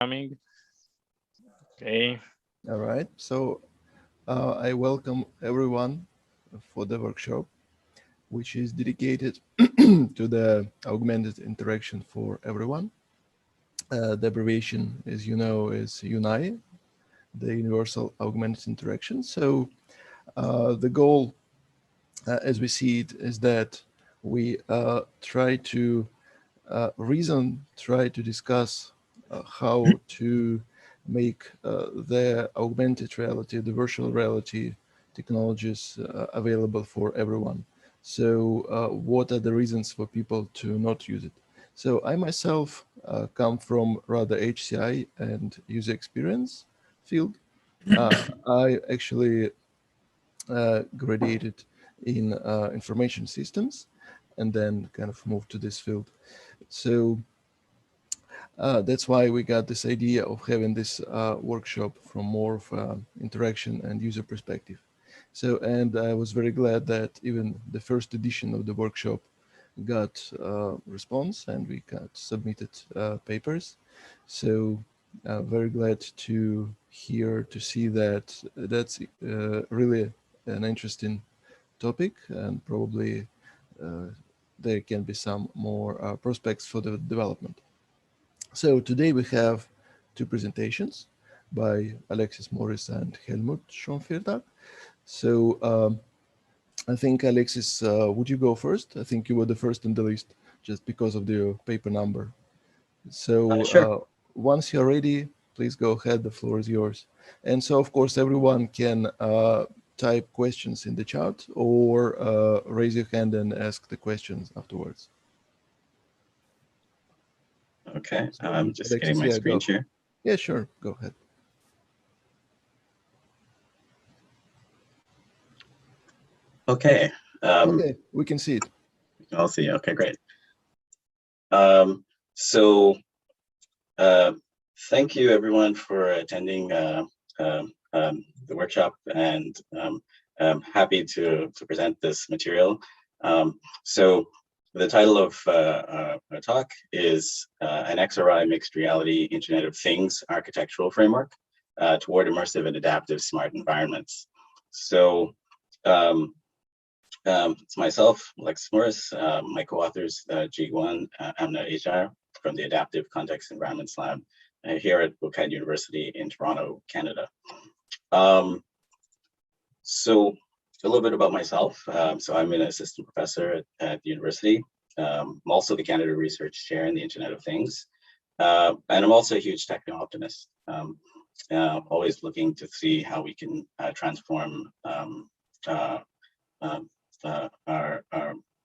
Coming. Okay. All right. So I welcome everyone for the workshop, which is dedicated to the augmented interaction for everyone. The abbreviation, as you know, is UNAI, the Universal Augmented Interaction. So the goal, as we see it, is that we try to try to discuss how to make the augmented reality, the virtual reality technologies available for everyone. So what are the reasons for people to not use it? So I myself come from rather HCI and user experience field. I actually graduated in information systems and then kind of moved to this field. So that's why we got this idea of having this workshop from more of interaction and user perspective. So, and I was very glad that even the first edition of the workshop got response and we got submitted papers. So very glad to hear, to see that that's really an interesting topic and probably uh, there can be some more prospects for the development. So today we have two presentations by Alexis Morris and Helmut Schonfiertag. So I think Alexis, would you go first? I think you were the first in the list just because of the paper number. So Sure. Once you're ready, please go ahead. The floor is yours. And so, of course, everyone can type questions in the chat or raise your hand and ask the questions afterwards. Okay, So, I'm just Alexis, getting my screen share. Yeah, sure. Go ahead. Okay. Okay, we can see it. I'll see. Okay, great. So thank you everyone for attending the workshop, and I'm happy to present this material. So the title of our talk is an XRI mixed reality Internet of Things architectural framework toward immersive and adaptive smart environments. So it's myself, Alexis Morris, my co-authors, Jiguan Amna Ajar from the Adaptive Context Environments Lab here at Bouquet University in Toronto, Canada. So a little bit about myself. So I'm an assistant professor at the university. I'm also the Canada Research Chair in the Internet of Things. And I'm also a huge techno optimist, always looking to see how we can transform our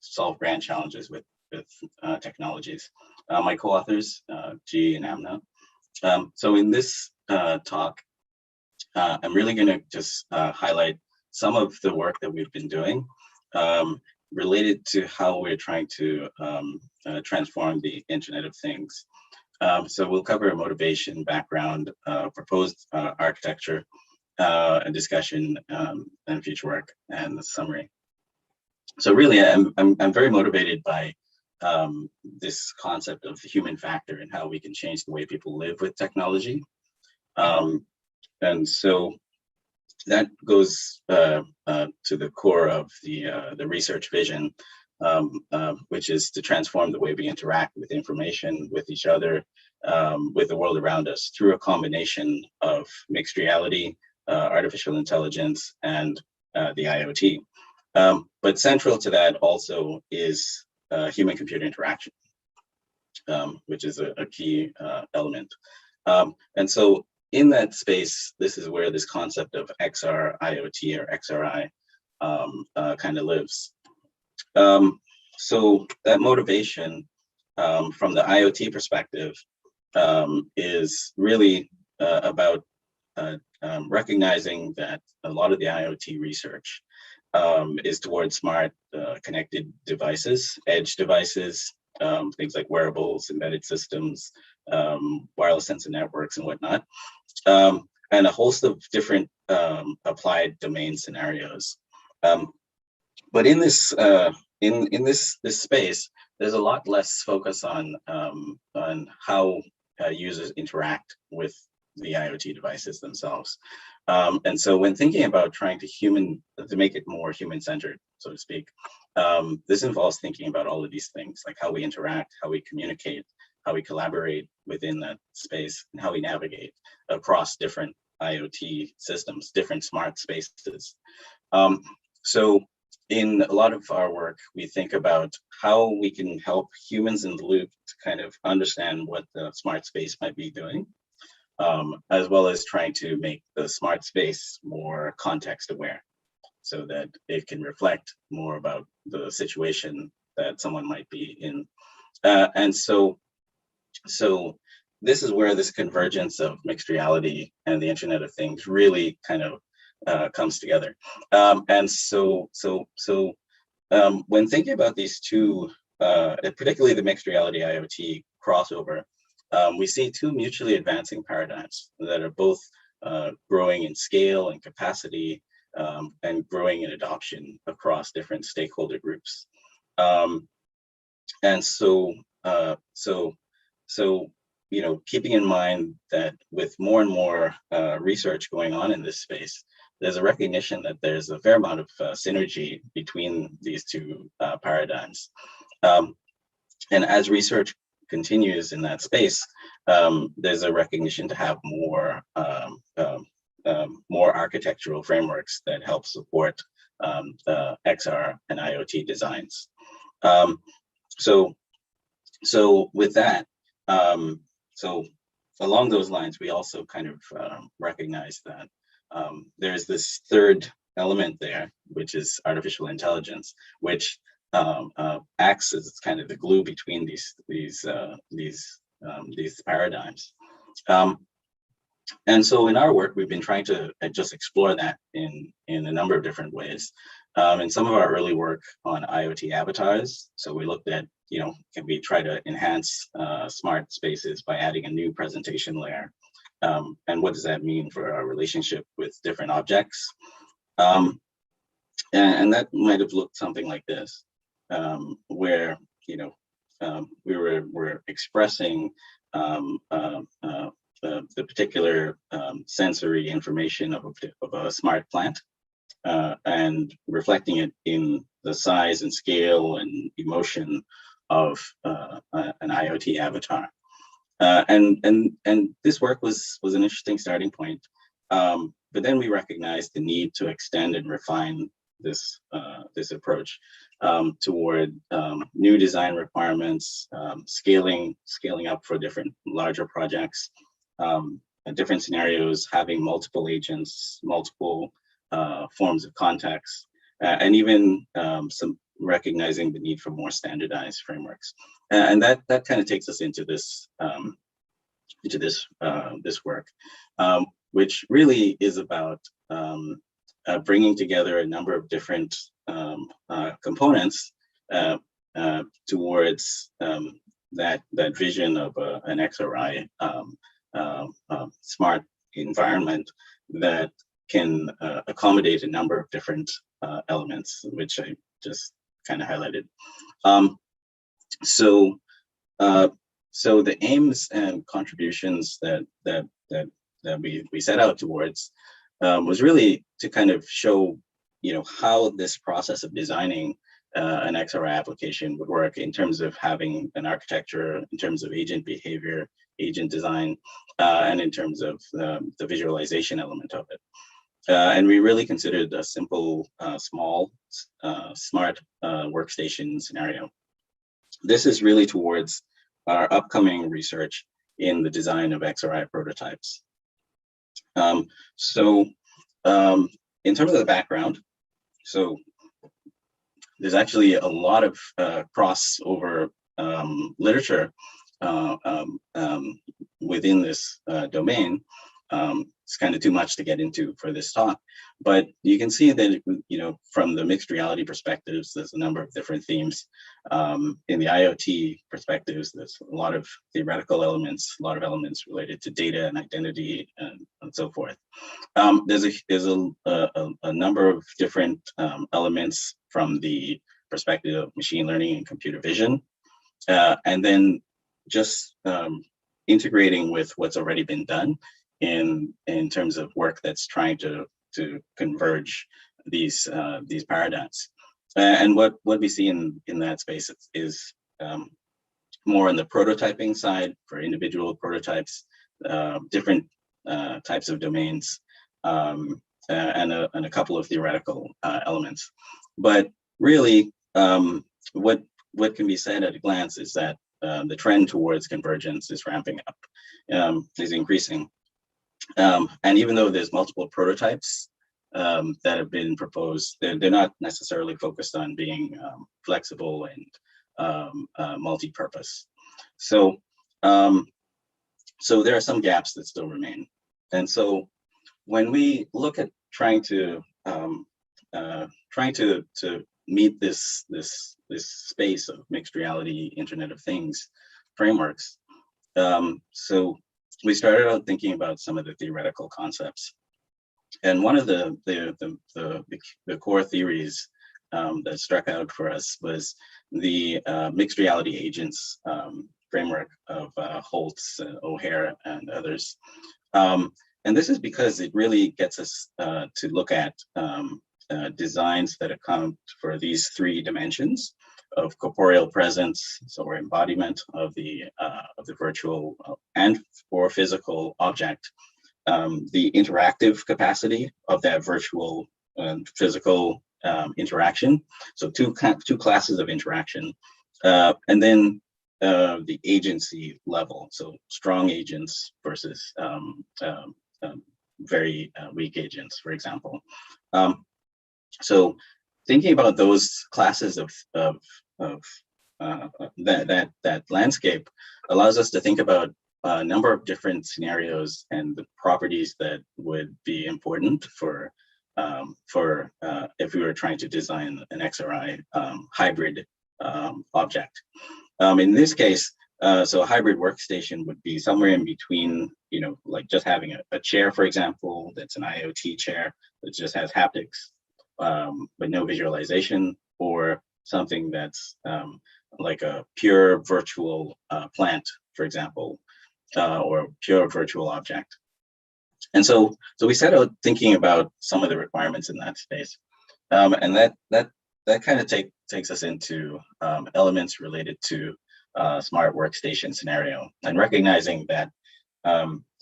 solve grand challenges with technologies. My co-authors, G and Amna. So in this talk, I'm really going to just highlight some of the work that we've been doing related to how we're trying to transform the Internet of Things. So we'll cover motivation, background, proposed architecture, a discussion, and future work, and the summary. So really, I'm very motivated by this concept of the human factor and how we can change the way people live with technology. And so that goes to the core of the research vision, which is to transform the way we interact with information, with each other, with the world around us through a combination of mixed reality, artificial intelligence, and the IoT. But central to that also is human-computer interaction, which is a key element. And so in that space, this is where this concept of XR IoT or XRI kind of lives. So that motivation from the IoT perspective is really about recognizing that a lot of the IoT research is towards smart connected devices, edge devices, things like wearables, embedded systems, wireless sensor networks and whatnot, and a host of different applied domain scenarios. But in this in this space, there's a lot less focus on how users interact with the IoT devices themselves. And so when thinking about trying to make it more human-centered, so to speak, this involves thinking about all of these things, like how we interact, how we communicate, how we collaborate within that space, and how we navigate across different IoT systems, different smart spaces. So in a lot of our work, we think about how we can help humans in the loop to kind of understand what the smart space might be doing, as well as trying to make the smart space more context aware so that it can reflect more about the situation that someone might be in. And so this is where this convergence of mixed reality and the Internet of Things really kind of comes together. And so when thinking about these two, particularly the mixed reality IoT crossover, we see two mutually advancing paradigms that are both growing in scale and capacity, and growing in adoption across different stakeholder groups. And so you know, keeping in mind that with more and more research going on in this space, there's a recognition that there's a fair amount of synergy between these two paradigms. And as research continues in that space, there's a recognition to have more architectural frameworks that help support XR and IoT designs. So with that, so along those lines, we also kind of recognize that there's this third element there, which is artificial intelligence, which acts as kind of the glue between these paradigms. And so in our work, we've been trying to just explore that in a number of different ways. In some of our early work on IoT avatars, so we looked at, you know, can we try to enhance smart spaces by adding a new presentation layer? And what does that mean for our relationship with different objects? And that might have looked something like this, where, you know, we were expressing the particular sensory information of a smart plant, and reflecting it in the size and scale and emotion of an IoT avatar. And this work was an interesting starting point. But then we recognized the need to extend and refine this approach toward new design requirements, scaling up for different larger projects, different scenarios, having multiple agents, multiple forms of context, and even some recognizing the need for more standardized frameworks. And that kind of takes us into this this work, which really is about bringing together a number of different components towards that vision of an XRI smart environment that can accommodate a number of different elements, which I just kind of highlighted. So the aims and contributions that we set out towards was really to kind of show, you know, how this process of designing an XR application would work in terms of having an architecture, in terms of agent behavior, agent design, and in terms of the visualization element of it. And we really considered a simple, small, smart workstation scenario. This is really towards our upcoming research in the design of XRI prototypes. In terms of the background, so there's actually a lot of crossover literature within this domain. It's kind of too much to get into for this talk, but you can see that, you know, from the mixed reality perspectives, there's a number of different themes. In the IoT perspectives, there's a lot of theoretical elements, a lot of elements related to data and identity and so forth. There's a number of different elements from the perspective of machine learning and computer vision. And then just integrating with what's already been done in terms of work that's trying to converge these paradigms. And what we see in that space is more on the prototyping side for individual prototypes, different types of domains, and a couple of theoretical elements. But really, what can be said at a glance is that the trend towards convergence is ramping up, is increasing. And even though there's multiple prototypes that have been proposed, they're not necessarily focused on being flexible and multi-purpose. So, so there are some gaps that still remain. And so when we look at trying to meet this space of mixed reality, Internet of Things frameworks, so we started out thinking about some of the theoretical concepts. And one of the core theories that struck out for us was the mixed reality agents framework of Holtz, O'Hare, and others. And this is because it really gets us to look at designs that account for these three dimensions of corporeal presence, so or embodiment of the virtual and or physical object, the interactive capacity of that virtual and physical interaction. So two classes of interaction, and then the agency level. So strong agents versus very weak agents, for example. So thinking about those classes of that landscape allows us to think about a number of different scenarios and the properties that would be important for if we were trying to design an XRI hybrid object. In this case, so a hybrid workstation would be somewhere in between, like just having a chair, for example, that's an IoT chair that just has haptics, but no visualization, or something that's like a pure virtual plant, for example, or pure virtual object. And so we set out thinking about some of the requirements in that space, and that kind of takes us into elements related to smart workstation scenario, and recognizing that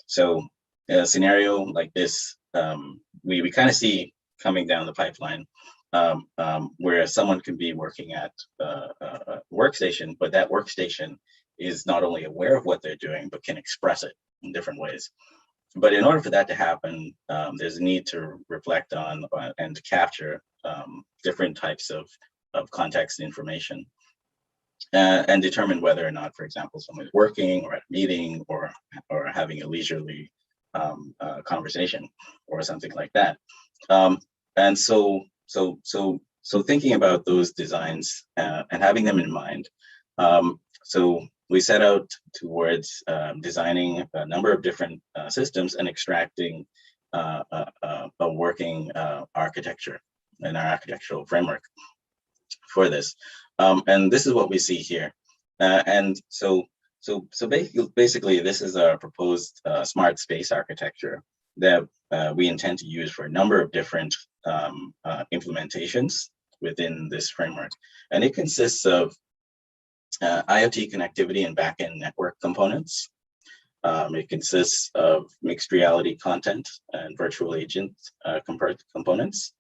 so a scenario like this we kind of see coming down the pipeline, where someone can be working at a workstation, but that workstation is not only aware of what they're doing, but can express it in different ways. But in order for that to happen, there's a need to reflect on and to capture different types of context information, and determine whether or not, for example, someone is working or at a meeting or having a leisurely conversation or something like that. And so thinking about those designs and having them in mind, so we set out towards designing a number of different systems and extracting a working architecture and our architectural framework for this. And this is what we see here. And so basically, this is our proposed smart space architecture that we intend to use for a number of different implementations within this framework. And it consists of IoT connectivity and backend network components. It consists of mixed reality content and virtual agent components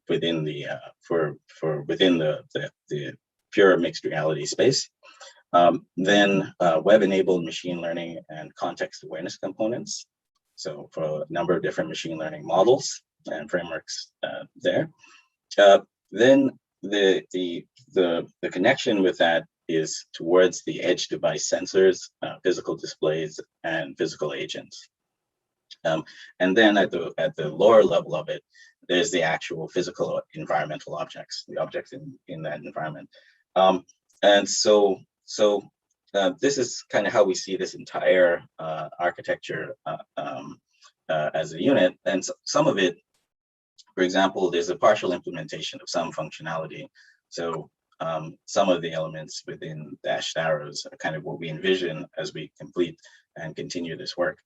within the within the pure mixed reality space. Then web-enabled machine learning and context awareness components. So for a number of different machine learning models and frameworks there. Then the connection with that is towards the edge device sensors, physical displays, and physical agents. And then at the lower level of it, there's the actual physical environmental objects, the objects in that environment. And so this is kind of how we see this entire architecture as a unit. And some of it, for example, there's a partial implementation of some functionality. So some of the elements within dashed arrows are kind of what we envision as we complete and continue this work.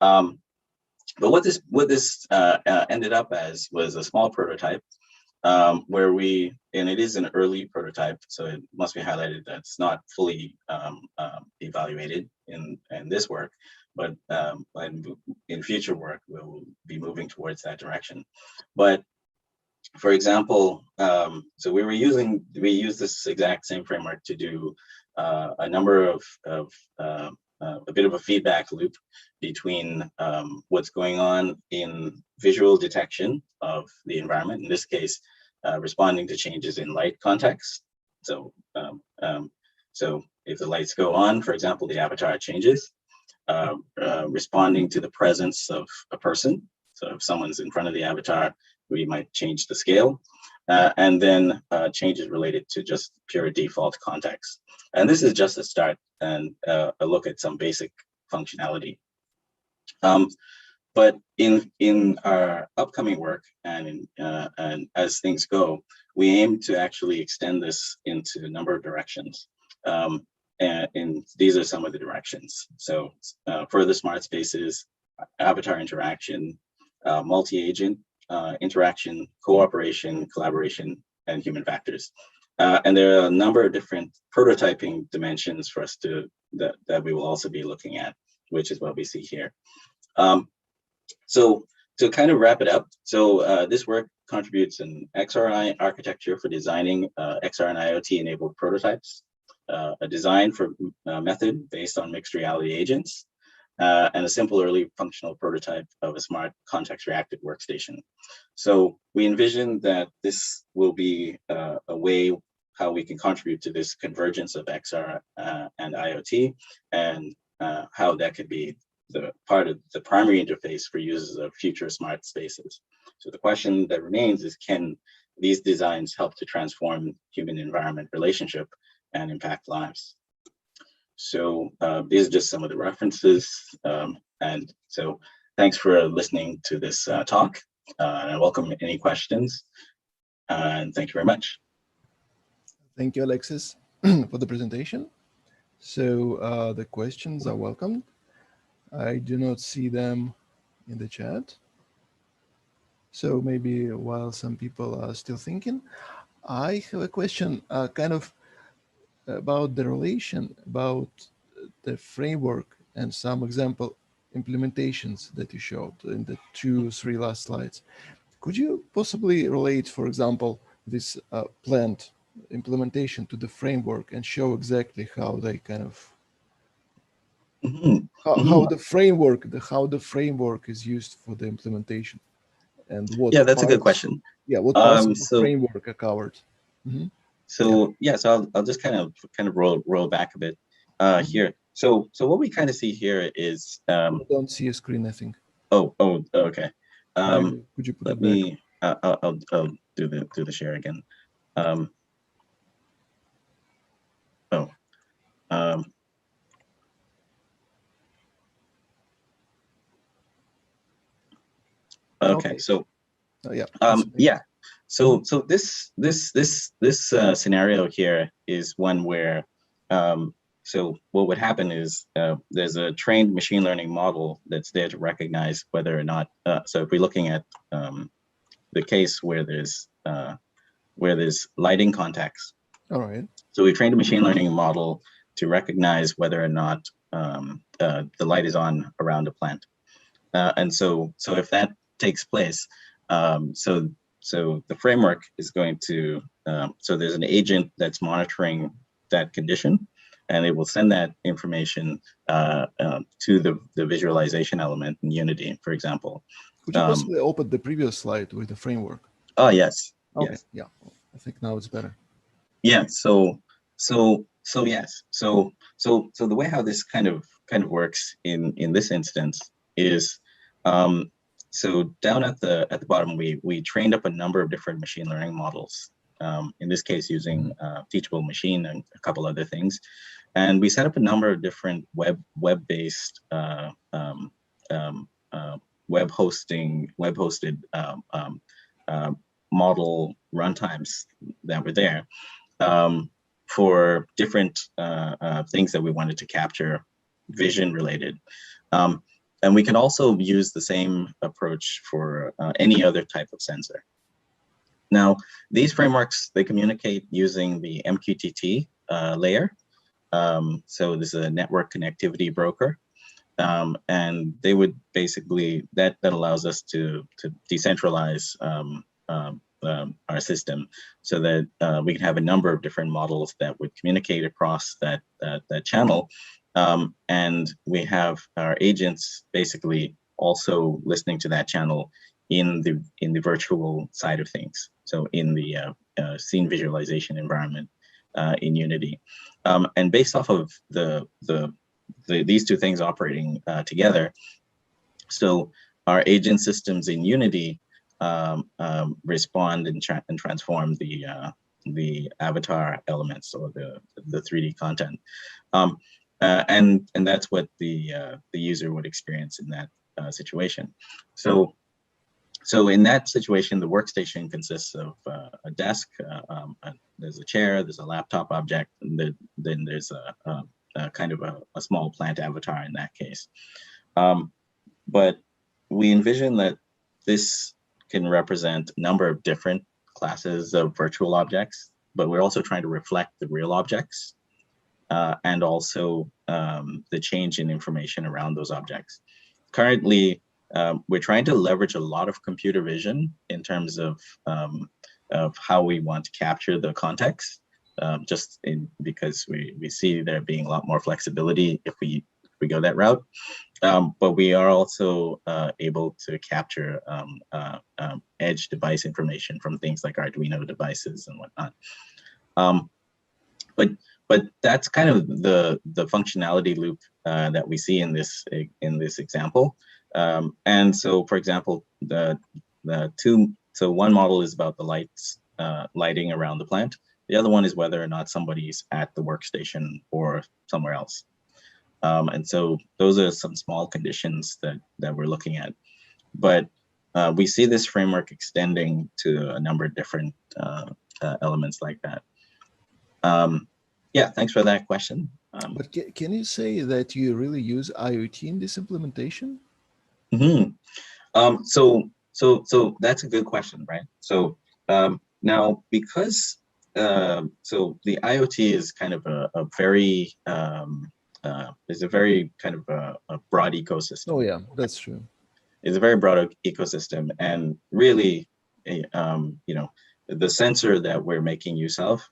But what this ended up as was a small prototype where and it is an early prototype, so it must be highlighted that it's not fully evaluated in this work, but in future work, we'll be moving towards that direction. But for example, so we used this exact same framework to do a number of a bit of a feedback loop between what's going on in visual detection of the environment, in this case, responding to changes in light context. So, so if the lights go on, for example, the avatar changes, responding to the presence of a person. So if someone's in front of the avatar, we might change the scale, and then changes related to just pure default context. And this is just a start and a look at some basic functionality. But in our upcoming work and as things go, we aim to actually extend this into a number of directions. And these are some of the directions. So further smart spaces, avatar interaction, multi-agent interaction, cooperation, collaboration, and human factors. And there are a number of different prototyping dimensions for us that we will also be looking at, which is what we see here. So to kind of wrap it up, so this work contributes an XRI architecture for designing XR and IoT enabled prototypes, a design for method based on mixed reality agents, and a simple early functional prototype of a smart context reactive workstation. So we envision that this will be a way how we can contribute to this convergence of XR and IoT, and how that could be the part of the primary interface for users of future smart spaces. So the question that remains is, can these designs help to transform human environment relationship and impact lives? So these are just some of the references. And so thanks for listening to this talk. And I welcome any questions. And thank you very much. Thank you, Alexis, for the presentation. So the questions are welcome. I do not see them in the chat. So maybe while some people are still thinking, I have a question kind of about the relation, about the framework and some example implementations that you showed in the 2-3 last slides. Could you possibly relate, for example, this planned implementation to the framework and show exactly how they kind of how the framework is used for the implementation, and what that's a good question. Yeah, what parts of the framework are covered? So so I'll just kind of roll back a bit here. So what we kind of see here is I don't see a screen, I think. Oh, okay. Could you put let it me back? I'll do the share again. Okay. So So this scenario here is one where so what would happen is there's a trained machine learning model that's there to recognize whether or not. So if we're looking at the case where there's lighting context. All right. So we trained a machine learning model to recognize whether or not the light is on around a plant, and so if that takes place, so the framework is going to, so there's an agent that's monitoring that condition, and it will send that information to the visualization element in Unity, for example. Could you possibly open the previous slide with the framework? Oh, yes. Okay. Yes. Yeah, I think now it's better. Yeah. So yes. So the way how this kind of works in this instance is, so down at the bottom, we trained up a number of different machine learning models. In this case, using Teachable Machine and a couple other things, and we set up a number of different web-based web-hosted model runtimes that were there. for different things that we wanted to capture, vision related. And we can also use the same approach for any other type of sensor. Now, these frameworks, they communicate using the MQTT layer. So this is a network connectivity broker. And they would basically, that allows us to decentralize our system so that we can have a number of different models that would communicate across that channel. And we have our agents basically also listening to that channel in the virtual side of things. So in the scene visualization environment in Unity. And based off of these two things operating together, so our agent systems in Unity respond and transform the avatar elements or the 3D content, and that's what the user would experience in that situation. So in that situation, the workstation consists of a desk, there's a chair, there's a laptop object, and then there's a kind of a small plant avatar in that case. But we envision that this can represent a number of different classes of virtual objects, but we're also trying to reflect the real objects and also the change in information around those objects. Currently, we're trying to leverage a lot of computer vision in terms of how we want to capture the context, because we see there being a lot more flexibility if we go that route. But we are also able to capture edge device information from things like Arduino devices and whatnot. But that's kind of the functionality loop that we see in this example. And so, for example, so one model is about the lights, lighting around the plant. The other one is whether or not somebody's at the workstation or somewhere else. And so those are some small conditions that we're looking at. But we see this framework extending to a number of different elements like that. Yeah, thanks for that question. But can you say that you really use IoT in this implementation? Mm-hmm. So that's a good question, right? So now, because so the IoT is kind of a very is a very kind of a broad ecosystem. Oh yeah, that's true. It's a very broad ecosystem, and really, you know, the sensor that we're making use of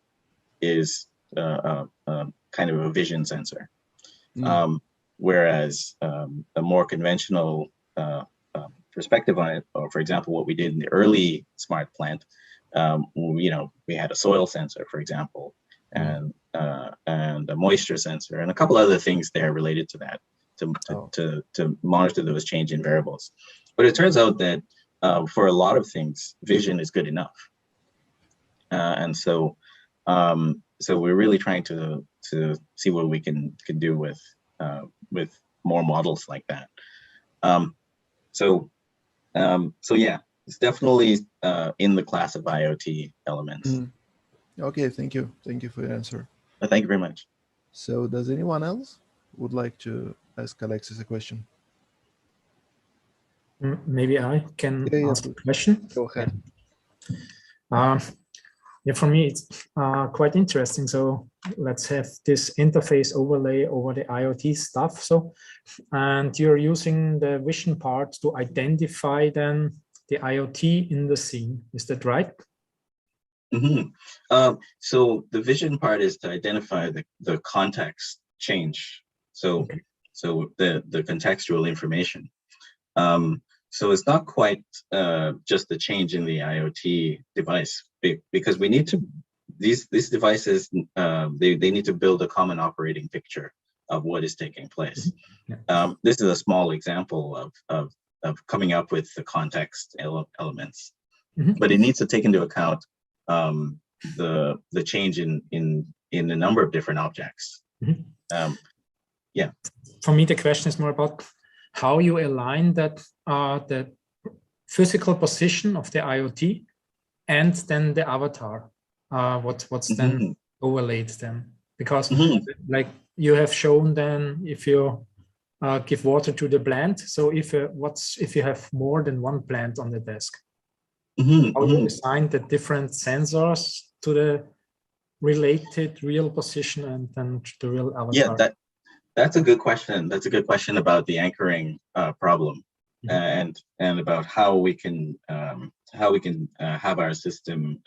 is kind of a vision sensor, whereas a more conventional perspective on it, or for example, what we did in the early smart plant, you know, we had a soil sensor, for example, and a moisture sensor, and a couple other things there related to that to monitor those change in variables. But it turns out that for a lot of things, vision is good enough, and so so we're really trying to see what we can do with more models like that. So yeah, it's definitely in the class of IoT elements. Okay, thank you for your answer. Thank you very much. So does anyone else would like to ask Alexis a question? Maybe I can ask a question. Go ahead. Yeah, for me, it's quite interesting. So let's have this interface overlay over the IoT stuff. So, and you're using the vision part to identify then the IoT in the scene. Is that right? Mm-hmm. So the vision part is to identify the context change. So so the contextual information. So it's not quite just the change in the IoT device, because we need to, these devices, they need to build a common operating picture of what is taking place. This is a small example of coming up with the context elements, but it needs to take into account the change in the number of different objects. Yeah. For me, the question is more about how you align that the physical position of the IoT and then the avatar. what's then overlaid then? Because Mhm. like you have shown then if you give water to the plant, so if you have more than one plant on the desk, how you assign the different sensors to the related real position and then the real avatar? Yeah, that's a good question. That's a good question about the anchoring problem, and about how we can have our system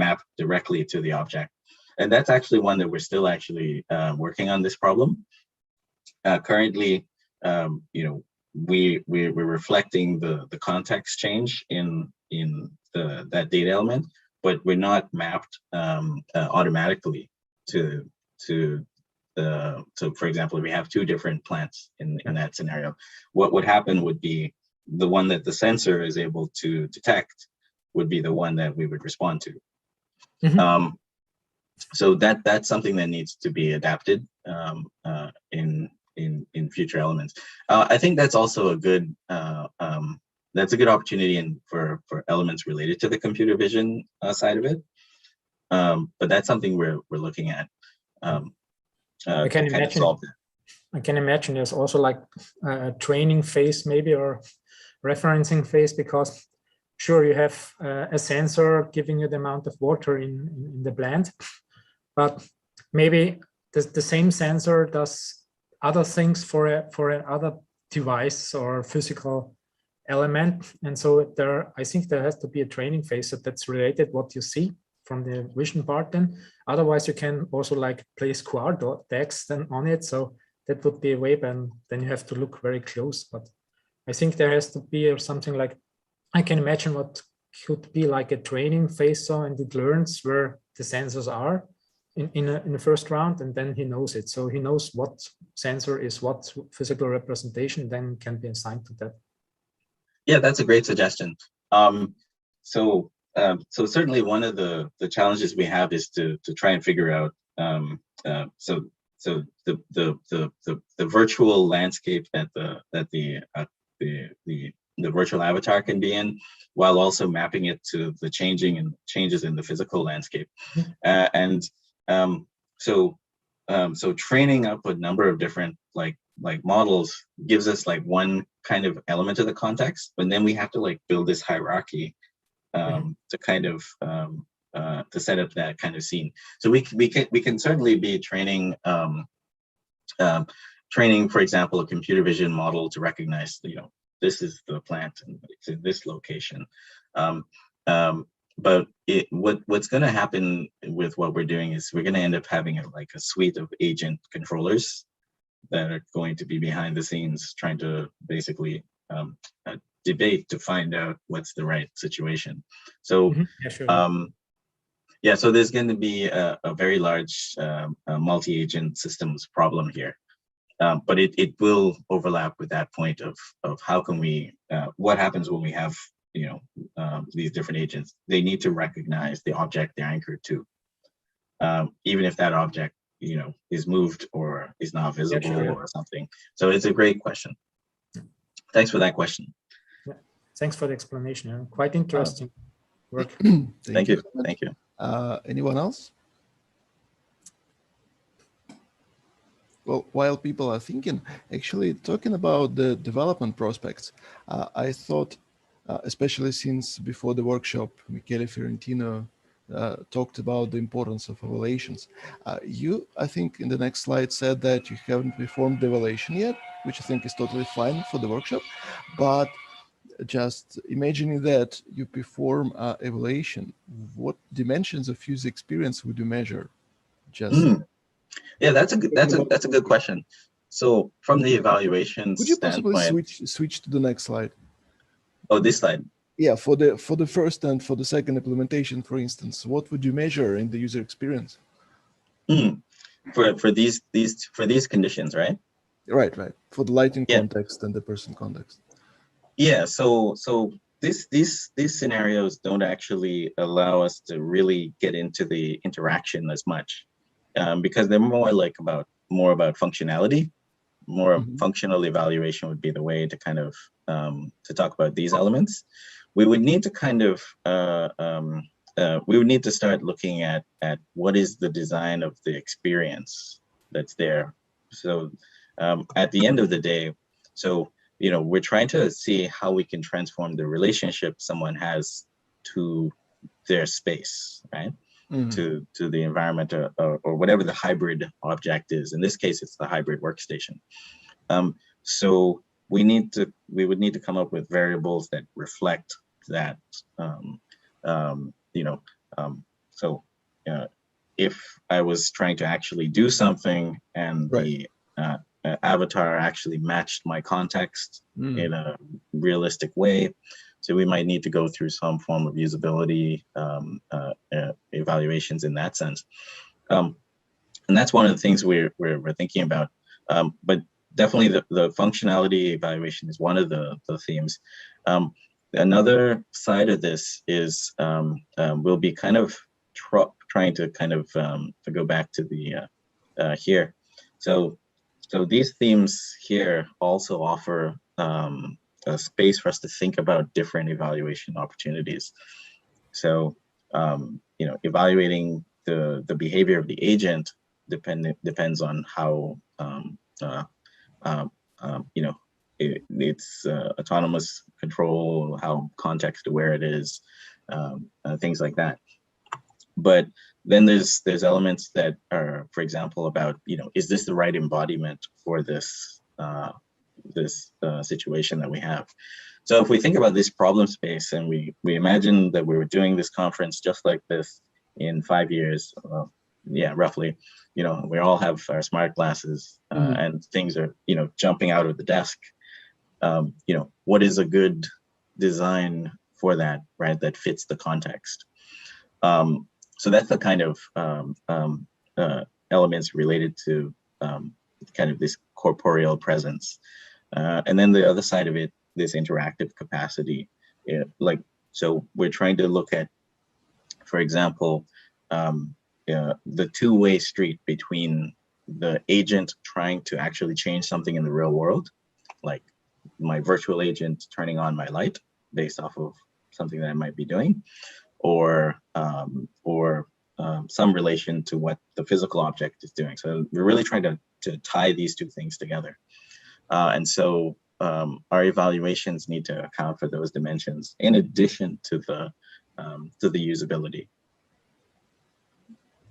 map directly to the object. And that's actually one that we're still actually working on this problem. Currently, we're reflecting the context change in that data element, but we're not mapped automatically to so for example, if we have two different plants in that scenario, what would happen would be the one that the sensor is able to detect would be the one that we would respond to. So that's something that needs to be adapted in future elements. I think that's also a good opportunity for elements related to the computer vision side of it. But that's something we're looking at. I can imagine there's also like a training phase maybe, or referencing phase, because sure you have a sensor giving you the amount of water in the plant, but maybe the same sensor does other things for another device or physical element. And so I think there has to be a training phase that's related what you see from the vision part then. Otherwise you can also like place QR text then on it. So that would be a way, and then you have to look very close. But I think there has to be something like, I can imagine what could be like a training phase, so, and it learns where the sensors are in the first round, and then he knows it. So he knows what sensor is what physical representation, then can be assigned to that. Yeah, that's a great suggestion. So certainly one of the challenges we have is to try and figure out so the virtual landscape that the virtual avatar can be in, while also mapping it to the changes in the physical landscape. So training up a number of different like models gives us like one kind of element of the context, but then we have to like build this hierarchy to kind of to set up that kind of scene. So we can certainly be training for example, a computer vision model to recognize, this is the plant and it's in this location. But what's going to happen with what we're doing is we're going to end up having a suite of agent controllers that are going to be behind the scenes trying to basically debate to find out what's the right situation. So so there's going to be a very large multi-agent systems problem here. But it will overlap with that point of how can we, what happens when we have, these different agents. They need to recognize the object they're anchored to, even if that object, is moved or is not visible or something. So it's a great question. Thanks for that question. Yeah. Thanks for the explanation. Quite interesting work. Thank you. Thank you. Anyone else? Well, while people are thinking, actually talking about the development prospects, I thought, especially since before the workshop, Michele Fiorentino talked about the importance of evaluations. You, I think, in the next slide said that you haven't performed the evaluation yet, which I think is totally fine for the workshop. But just imagining that you perform evaluation, what dimensions of user experience would you measure? Yeah, that's a good question. So from the evaluation standpoint, could you possibly switch to the next slide? Oh, this slide. Yeah, for the first and for the second implementation, for instance, what would you measure in the user experience? For these conditions, right? Right. For the lighting context and the person context. Yeah. So these scenarios don't actually allow us to really get into the interaction as much, because they're more about functionality. More functional evaluation would be the way to kind of, to talk about these elements. We would need to kind of we would need to start looking at what is the design of the experience that's there. So at the end of the day, so we're trying to see how we can transform the relationship someone has to their space, right? To the environment or whatever the hybrid object is. In this case, it's the hybrid workstation. So we would need to come up with variables that reflect that. So if I was trying to actually do something and the avatar actually matched my context in a realistic way, so we might need to go through some form of usability evaluations in that sense. And that's one of the things we're thinking about. But definitely the functionality evaluation is one of the themes. Another side of this is we'll be kind of trying to kind of to go back to the here. So these themes here also offer a space for us to think about different evaluation opportunities. So evaluating the behavior of the agent depends on how it's autonomous control, how context aware it is, things like that. But then there's elements that are, for example, about is this the right embodiment for this situation that we have? So if we think about this problem space and we imagine that we were doing this conference just like this in 5 years, roughly, we all have our smart glasses and things are jumping out of the desk. What is a good design for that, right? That fits the context. So that's the kind of elements related to kind of this corporeal presence. And then the other side of it, this interactive capacity. So we're trying to look at, for example, the two-way street between the agent trying to actually change something in the real world, like my virtual agent turning on my light based off of something that I might be doing, or some relation to what the physical object is doing. So we're really trying to tie these two things together. And so our evaluations need to account for those dimensions in addition to the usability.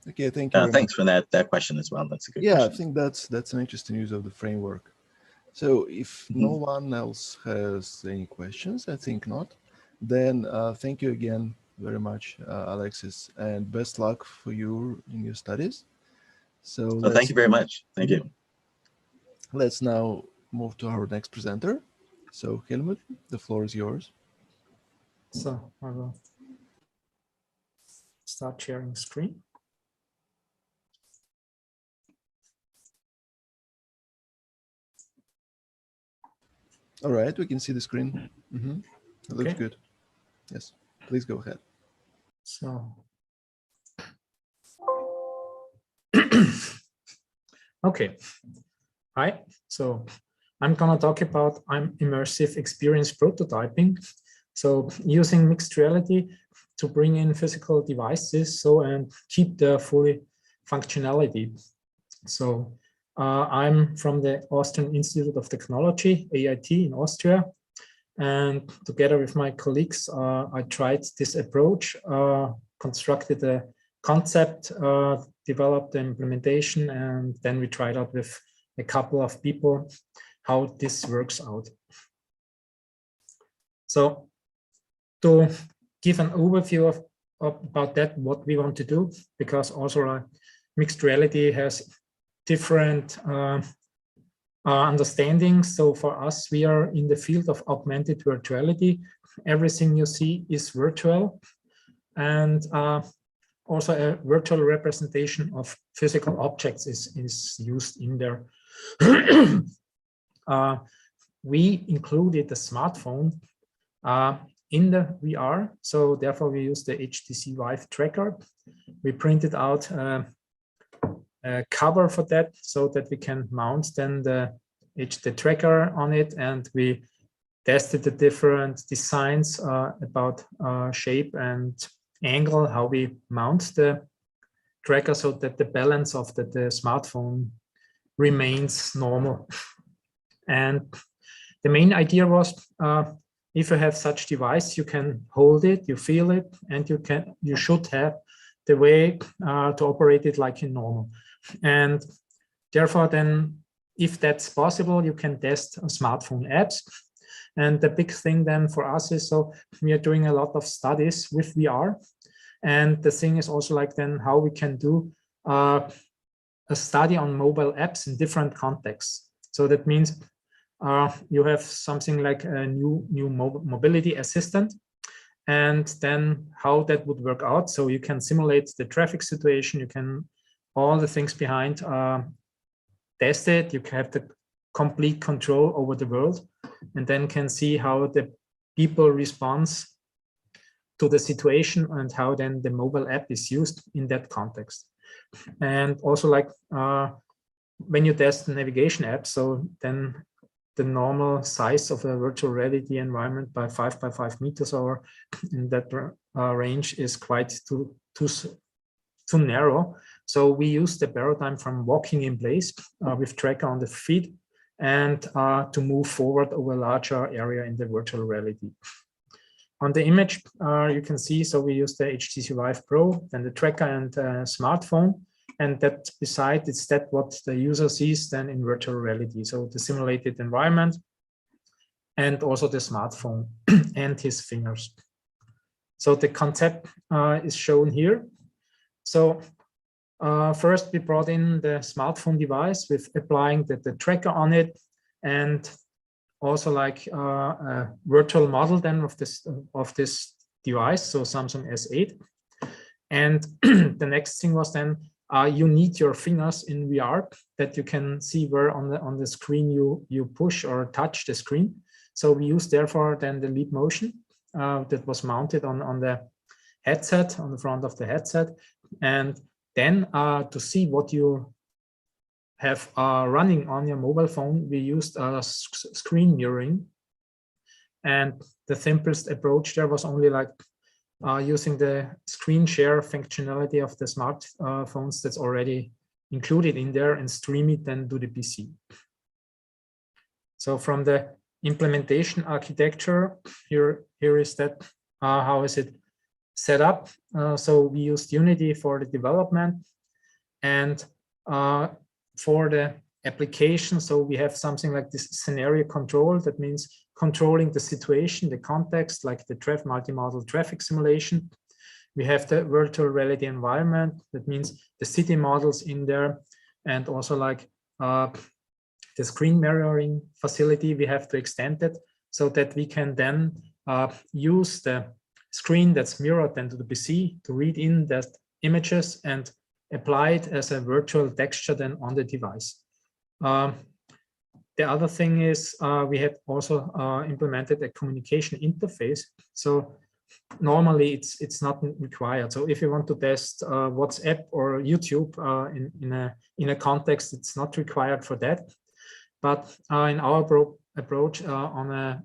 Okay, thank you. Thanks for that question as well. That's a good question. I think that's an interesting use of the framework. So if no one else has any questions, I think not, then thank you again very much, Alexis, and best luck for you in your studies. So thank you very much. Thank you. Let's now move to our next presenter. So Helmut, the floor is yours. So I will start sharing screen. All right, we can see the screen. It looks good. Yes, please go ahead. So, okay. Hi. So I'm gonna talk about immersive experience prototyping. So using mixed reality to bring in physical devices, and keep the fully functionality. So I'm from the Austrian Institute of Technology, AIT in Austria. And together with my colleagues, I tried this approach, constructed a concept, developed the implementation, and then we tried out with a couple of people how this works out. So to give an overview about that, what we want to do, because also mixed reality has different understandings. So for us, we are in the field of augmented virtuality. Everything you see is virtual, and also a virtual representation of physical objects is used in there. We included the smartphone in the VR, so therefore we use the HTC Vive tracker. We printed out a cover for that so that we can mount then the tracker on it, and we tested the different designs about shape and angle, how we mount the tracker so that the balance of the smartphone remains normal. And the main idea was, if you have such device, you can hold it, you feel it, and you should have the way to operate it like in normal. And therefore, then, if that's possible, you can test smartphone apps. And the big thing then for us is, so we are doing a lot of studies with VR. And the thing is also like then how we can do a study on mobile apps in different contexts. So that means you have something like a new mobility assistant, and then how that would work out. So you can simulate the traffic situation, you can all the things behind test it, you can have the complete control over the world, and then can see how the people responds to the situation and how then the mobile app is used in that context. And also like when you test the navigation app, so then the normal size of a virtual reality environment by 5 by 5 meters or in that range is quite too narrow. So we use the paradigm from walking in place with tracker on the feet and to move forward over a larger area in the virtual reality. On the image, you can see, so we use the HTC Vive Pro, then the tracker and smartphone, and that beside it's that what the user sees then in virtual reality. So the simulated environment and also the smartphone and his fingers. So the concept is shown here. So first we brought in the smartphone device with applying the tracker on it, and also like a virtual model then of this device, so Samsung S8. And the next thing was then you need your fingers in VR that you can see where on the screen you push or touch the screen. So we use therefore then the leap motion that was mounted on the headset, on the front of the headset, and then to see what you have running on your mobile phone, we used screen mirroring. And the simplest approach there was only like using the screen share functionality of the smartphones that's already included in there and stream it then to the PC. So from the implementation architecture, here is that, how is it set up? So we used Unity for the development, and for the application, so we have something like this scenario control. That means controlling the situation, the context, like the multimodal traffic simulation. We have the virtual reality environment. That means the city models in there, and also like the screen mirroring facility. We have to extend it so that we can then use the screen that's mirrored then to the PC to read in that images and apply it as a virtual texture then on the device. The other thing is we had also implemented a communication interface. So normally it's not required. So if you want to test WhatsApp or YouTube in a context, it's not required for that. But in our approach on a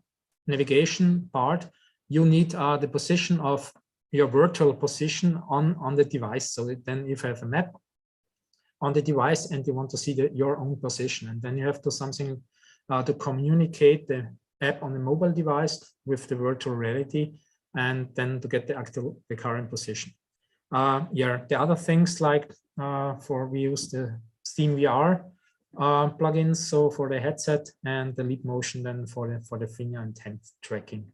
navigation part, you need the position of your virtual position on the device. So that then if you have a map on the device and you want to see your own position, and then you have to something to communicate the app on the mobile device with the virtual reality, and then to get the current position. Yeah, the other things like we use the Steam VR plugins, so for the headset, and the leap motion then for the finger and hand tracking.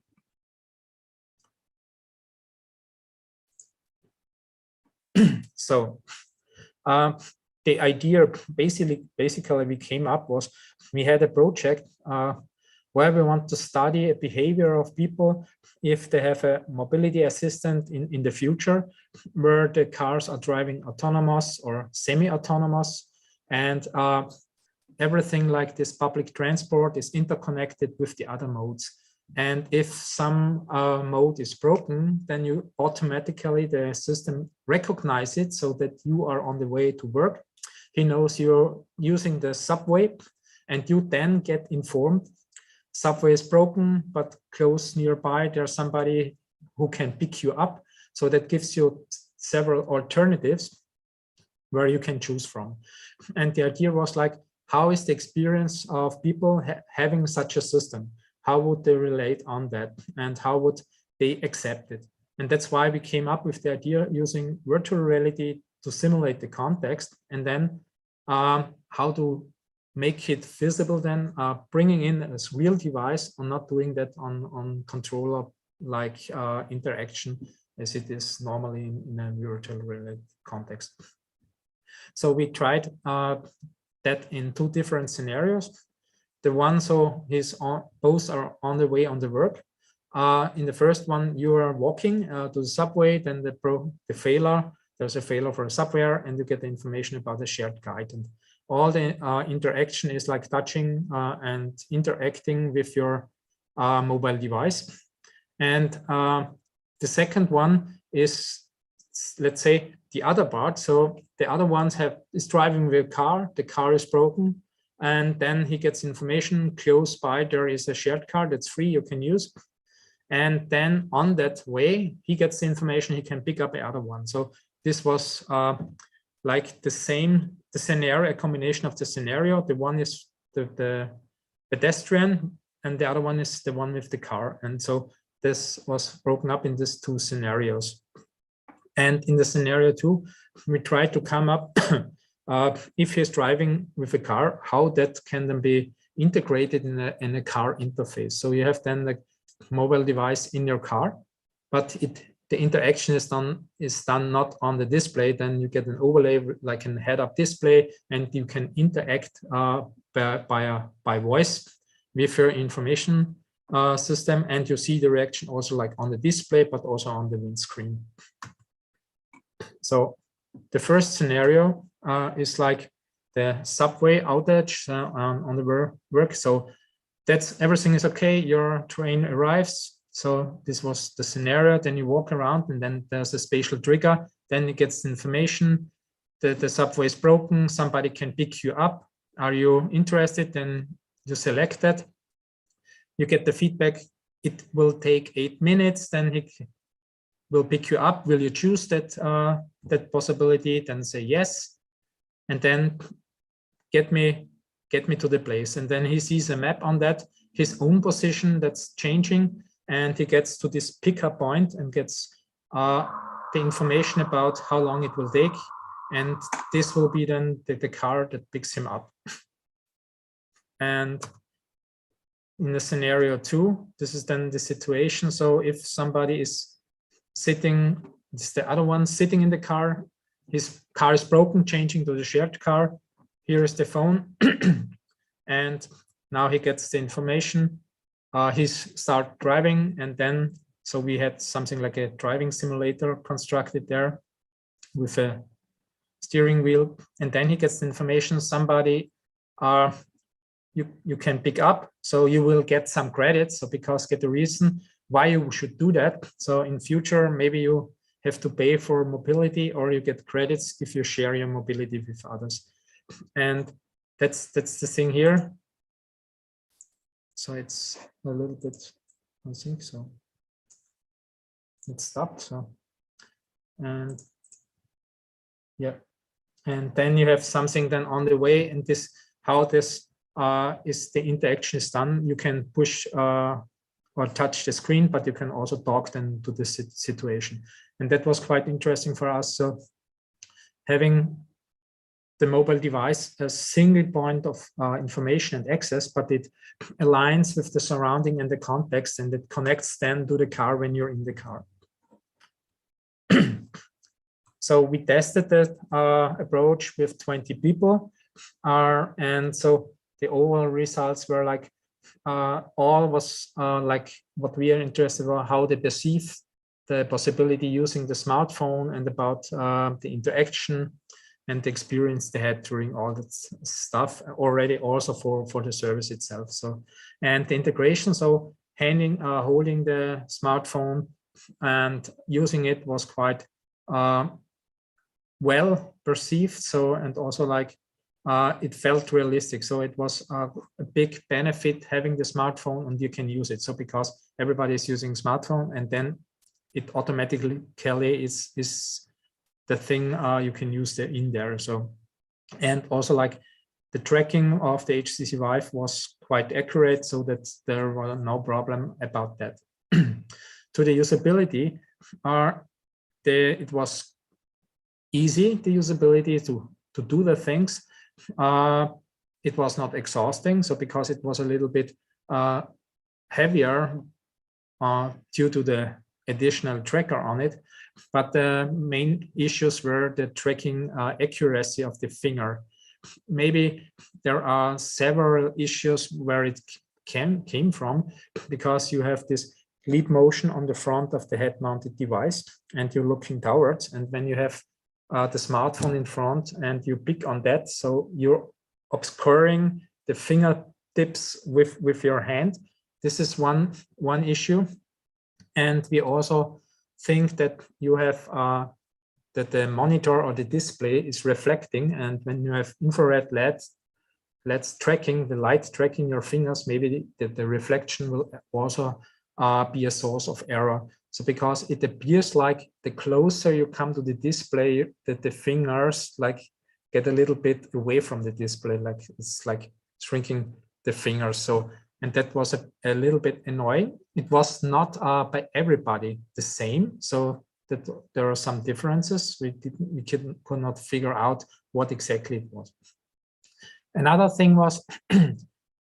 So the idea basically we came up was we had a project where we want to study a behavior of people if they have a mobility assistant in the future, where the cars are driving autonomous or semi-autonomous, and everything like this public transport is interconnected with the other modes. And if some mode is broken, then you automatically, the system recognizes it so that you are on the way to work. He knows you're using the subway, and you then get informed, subway is broken, but close nearby, there's somebody who can pick you up. So that gives you several alternatives where you can choose from. And the idea was like, how is the experience of people having such a system? How would they relate on that? And how would they accept it? And that's why we came up with the idea using virtual reality to simulate the context, and then how to make it visible then, bringing in a real device and not doing that on controller like interaction as it is normally in a virtual reality context. So we tried that in two different scenarios. The one, so both are on the way on the work. In the first one, you are walking to the subway, then there's a failure for a subway, and you get the information about the shared guide. And all the interaction is like touching and interacting with your mobile device. And the second one is, let's say, the other part. So the other ones is driving with a car, the car is broken, and then he gets information close by, there is a shared car that's free, you can use. And then on that way, he gets the information, he can pick up the other one. So this was like the scenario, a combination of the scenario. The one is the pedestrian, and the other one is the one with the car. And so this was broken up in these two scenarios. And in the scenario 2, we try to come up, if he's driving with a car, how that can then be integrated in a car interface. So you have then the mobile device in your car, but the interaction is done not on the display. Then you get an overlay like a head-up display, and you can interact by voice with your information system, and you see the reaction also like on the display, but also on the windscreen. So the first scenario is like the subway outage on the work. So everything is okay. Your train arrives. So this was the scenario. Then you walk around, and then there's a spatial trigger. Then it gets information. The subway is broken. Somebody can pick you up. Are you interested? Then you select that. You get the feedback. It will take 8 minutes. Then he will pick you up. Will you choose that possibility? Then say yes, and then get me to the place. And then he sees a map on that, his own position that's changing, and he gets to this pickup point and gets the information about how long it will take, and this will be then the car that picks him up. And in the scenario 2, this is then the situation. So if somebody is sitting, it's the other one sitting in the car, his car is broken, changing to the shared car. Here is the phone, and now he gets the information. He's start driving, and then, so we had something like a driving simulator constructed there with a steering wheel, and then he gets the information. Somebody you can pick up, so you will get some credits. So because get the reason why you should do that. So in future, maybe you have to pay for mobility, or you get credits if you share your mobility with others. And that's the thing here. So it's a little bit, I think so. It stopped. So, and yeah, and then you have something then on the way, and this how this is the interaction is done. You can push or touch the screen, but you can also talk then to the situation. And that was quite interesting for us. So having the mobile device a single point of information and access, but it aligns with the surrounding and the context, and it connects then to the car when you're in the car. So we tested that approach with 20 people. And so the overall results were like, all was like what we are interested in, how they perceive the possibility using the smartphone, and about the interaction and the experience they had during all that stuff already, also for the service itself. So, and the integration, so holding the smartphone and using it was quite well perceived. So, and also like it felt realistic. So it was a big benefit having the smartphone, and you can use it. So because everybody is using smartphone, and then it automatically is the thing you can use there in there. So, and also like the tracking of the HTC Vive was quite accurate, so that there was no problem about that. To the usability, it was easy, the usability to do the things. It was not exhausting, so because it was a little bit heavier due to the additional tracker on it, but the main issues were the tracking accuracy of the finger. Maybe there are several issues where it came from, because you have this lead motion on the front of the head-mounted device and you're looking towards, and when you have the smartphone in front and you pick on that, so you're obscuring the fingertips with your hand. This is one issue. And we also think that you have that the monitor or the display is reflecting, and when you have infrared LEDs tracking, the light tracking your fingers, maybe the reflection will also be a source of error. So because it appears like the closer you come to the display, that the fingers like get a little bit away from the display, like it's like shrinking the fingers. So, and that was a little bit annoying. It was not by everybody the same, so that there are some differences. We could not figure out what exactly it was. Another thing was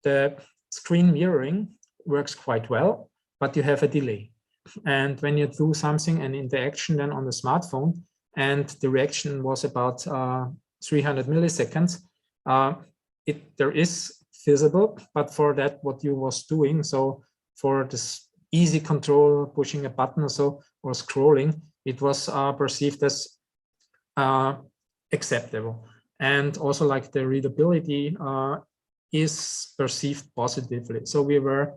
the screen mirroring works quite well, but you have a delay. And when you do something, an interaction then on the smartphone, and the reaction was about 300 milliseconds, there is feasible, but for that, what you was doing, so for this easy control, pushing a button or so, or scrolling, it was perceived as acceptable. And also like the readability is perceived positively. So we were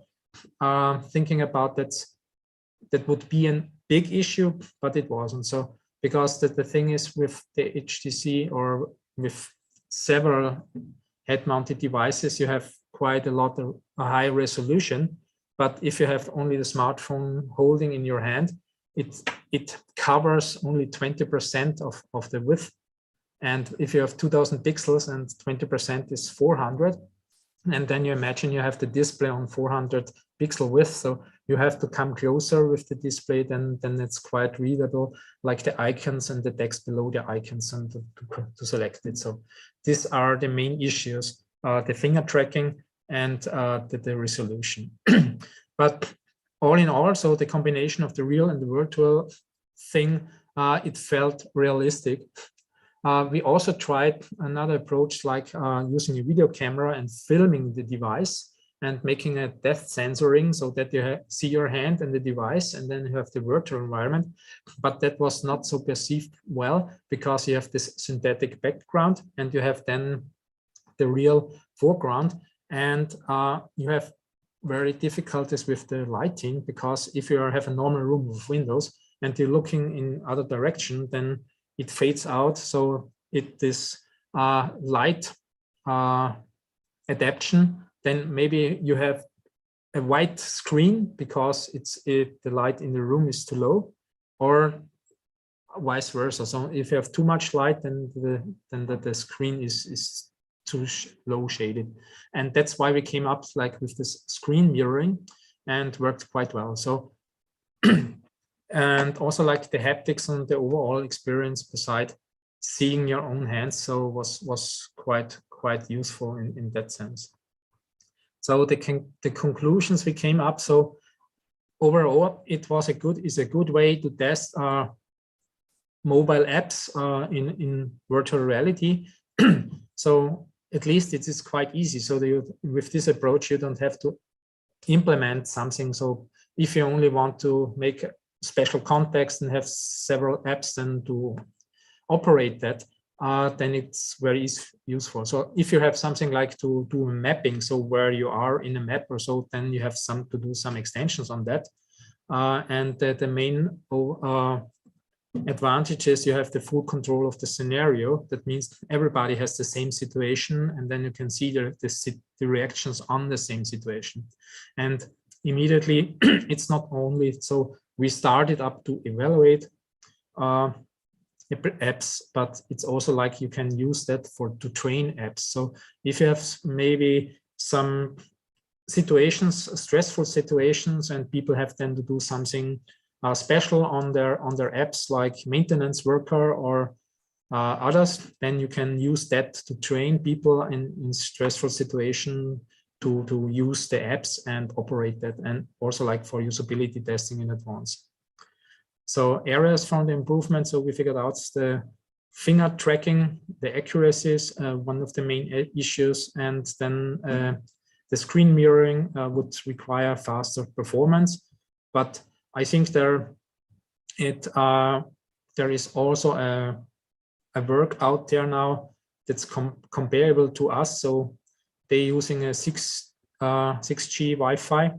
thinking about that would be a big issue, but it wasn't. So because the thing is with the HTC or with several head-mounted devices, you have quite a lot of a high resolution. But if you have only the smartphone holding in your hand, it covers only 20% of the width. And if you have 2000 pixels and 20% is 400, and then you imagine you have the display on 400 pixel width, so you have to come closer with the display, then it's quite readable, like the icons and the text below the icons, and to select it. So these are the main issues, the finger tracking and the resolution. But all in all, so the combination of the real and the virtual thing, it felt realistic. We also tried another approach, like using a video camera and filming the device and making a depth sensoring, so that you see your hand and the device, and then you have the virtual environment. But that was not so perceived well, because you have this synthetic background and you have then the real foreground, and you have very difficulties with the lighting, because if you have a normal room with windows and you're looking in other direction, then it fades out. So it is light adaptation. Then maybe you have a white screen because the light in the room is too low, or vice versa. So if you have too much light, then the screen is too low shaded. And that's why we came up like with this screen mirroring, and worked quite well. So and also like the haptics and the overall experience beside seeing your own hands, so was quite useful in that sense. So the conclusions we came up, so overall it was a good way to test mobile apps in virtual reality. So at least it is quite easy. So with this approach, you don't have to implement something. So if you only want to make a special context and have several apps then to operate that, then it's very useful. So if you have something like to do a mapping, so where you are in a map or so, then you have to do some extensions on that. And the main advantage is you have the full control of the scenario. That means everybody has the same situation, and then you can see the reactions on the same situation. And immediately it's not only, so we started up to evaluate apps, but it's also like you can use that to train apps. So if you have maybe some situations, stressful situations, and people have then to do something special on their apps, like maintenance worker or others, then you can use that to train people in stressful situation to use the apps and operate that, and also like for usability testing in advance. So areas from the improvement, so we figured out the finger tracking, the accuracy is one of the main issues, and then the screen mirroring would require faster performance. But I think there is also a work out there now that's comparable to us. So they're using a 6G Wi-Fi,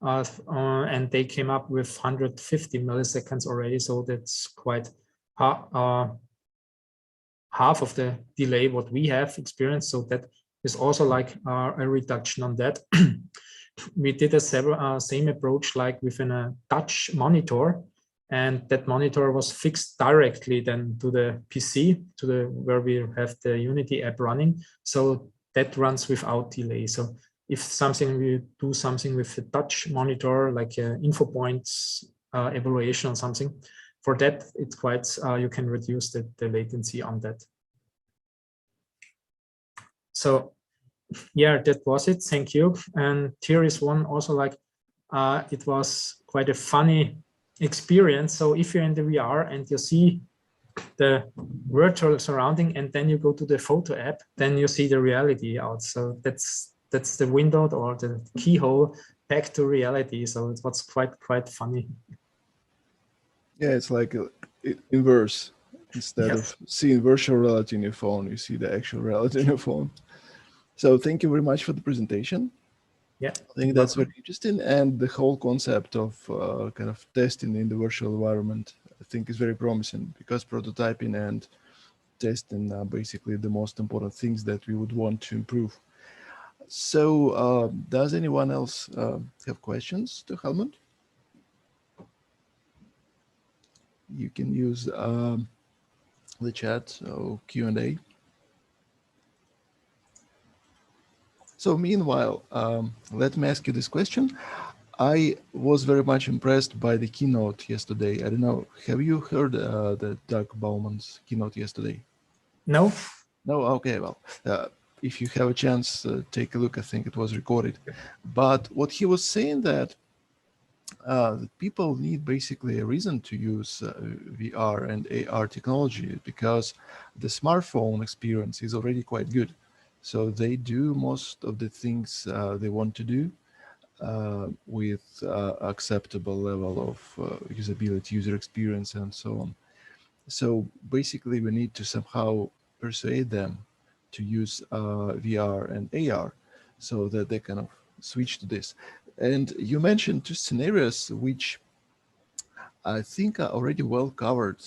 and they came up with 150 milliseconds already. So that's quite half of the delay what we have experienced. So that is also like a reduction on that. We did a same approach like within a touch monitor, and that monitor was fixed directly then to the PC, where we have the Unity app running. So that runs without delay. So if we do something with the touch monitor, like info points evaluation or something, for that it's quite you can reduce the latency on that. So yeah, that was it. Thank you. And here is one also like it was quite a funny experience. So if you're in the VR and you see the virtual surrounding and then you go to the photo app, then you see the reality out. So that's the window or the keyhole back to reality. So it was quite funny. Yeah, it's like inverse. Instead Yes. of seeing virtual reality in your phone, you see the actual reality in your phone. So thank you very much for the presentation. Yeah, I think that's very interesting, and the whole concept of kind of testing in the virtual environment, I think, is very promising, because prototyping and testing are basically the most important things that we would want to improve. So does anyone else have questions to Helmut? You can use the chat or Q&A. So meanwhile, let me ask you this question. I was very much impressed by the keynote yesterday. I don't know, have you heard the Doug Bauman's keynote yesterday? No. No? Okay, well, if you have a chance, take a look. I think it was recorded. But what he was saying that people need basically a reason to use VR and AR technology, because the smartphone experience is already quite good. So they do most of the things they want to do with acceptable level of usability, user experience, and so on. So basically, we need to somehow persuade them to use VR and AR so that they kind of switch to this. And you mentioned two scenarios which I think are already well covered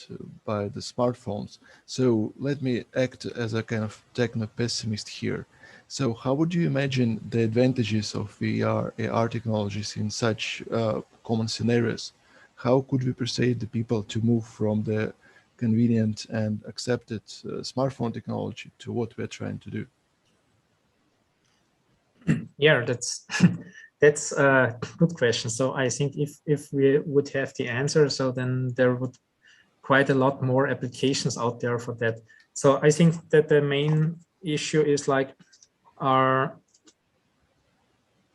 by the smartphones. So let me act as a kind of techno-pessimist here. So how would you imagine the advantages of VR, AR technologies in such common scenarios? How could we persuade the people to move from the convenient and accepted smartphone technology to what we're trying to do? Yeah, that's that's a good question. So I think if we would have the answer, so then there would quite a lot more applications out there for that. So I think that the main issue is like the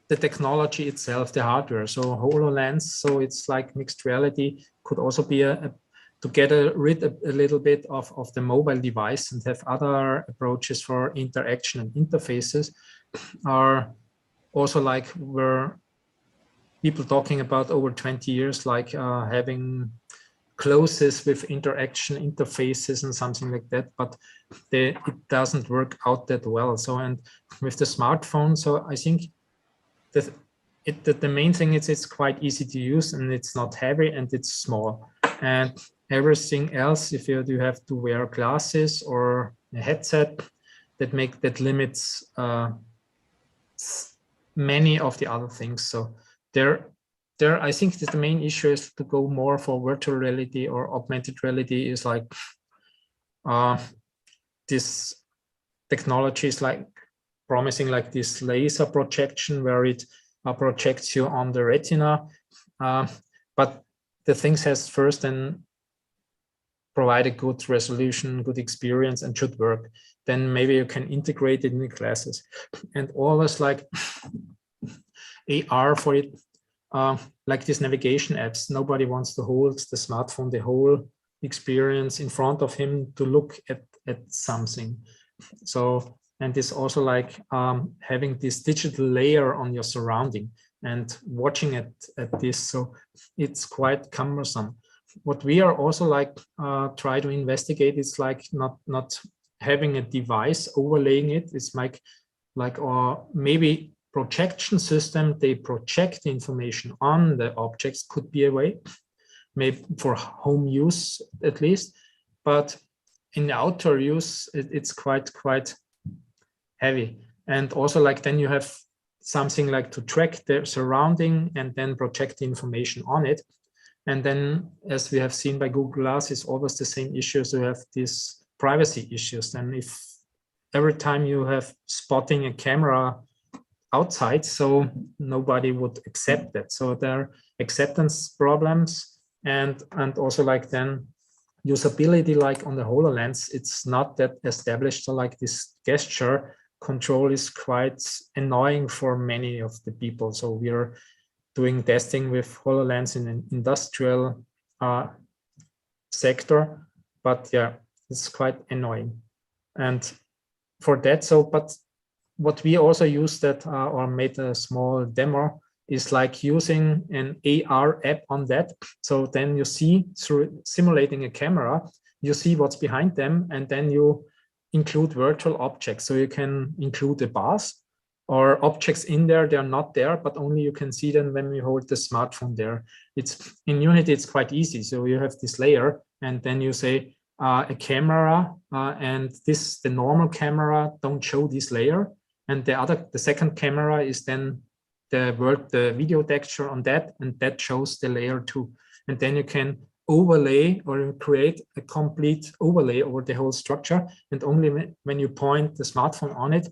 technology itself, the hardware. So HoloLens, so it's like mixed reality, could also be to get rid a little bit of the mobile device and have other approaches for interaction and interfaces are also like where people talking about over 20 years, like having closes with interaction interfaces and something like that, but it doesn't work out that well. So, and with the smartphone, so I think that the main thing is it's quite easy to use and it's not heavy and it's small. And everything else, if you have to wear glasses or a headset, that limits many of the other things. So there, I think that the main issue is to go more for virtual reality or augmented reality is like this technology is like promising like this laser projection where it projects you on the retina. But the things has first then provide a good resolution, good experience, and should work. Then maybe you can integrate it in the classes. And always like AR for it, like these navigation apps, nobody wants to hold the smartphone, the whole experience in front of him to look at something. So, and it's also like having this digital layer on your surrounding and watching at this. So it's quite cumbersome. What we are also like try to investigate is like not having a device overlaying it. It's like or maybe projection system, they project the information on the objects could be a way, maybe for home use at least, but in the outdoor use, it's quite heavy. And also like then you have something like to track the surrounding and then project the information on it. And then as we have seen by Google Glass, it's always the same issues. You have these privacy issues. And if every time you have spotting a camera outside, so nobody would accept that. So there are acceptance problems and also like then usability, like on the HoloLens, it's not that established. So like this gesture control is quite annoying for many of the people. So we're doing testing with HoloLens in an industrial sector, but yeah, it's quite annoying. And for that, so, but what we also used that or made a small demo is like using an AR app on that. So then you see through simulating a camera, you see what's behind them, and then you include virtual objects. So you can include a bus or objects in there, they're not there, but only you can see them when you hold the smartphone there. It's in Unity, it's quite easy. So you have this layer and then you say a camera and this, the normal camera don't show this layer. And the second camera is then the video texture on that, and that shows the layer too. And then you can overlay or create a complete overlay over the whole structure. And only when you point the smartphone on it,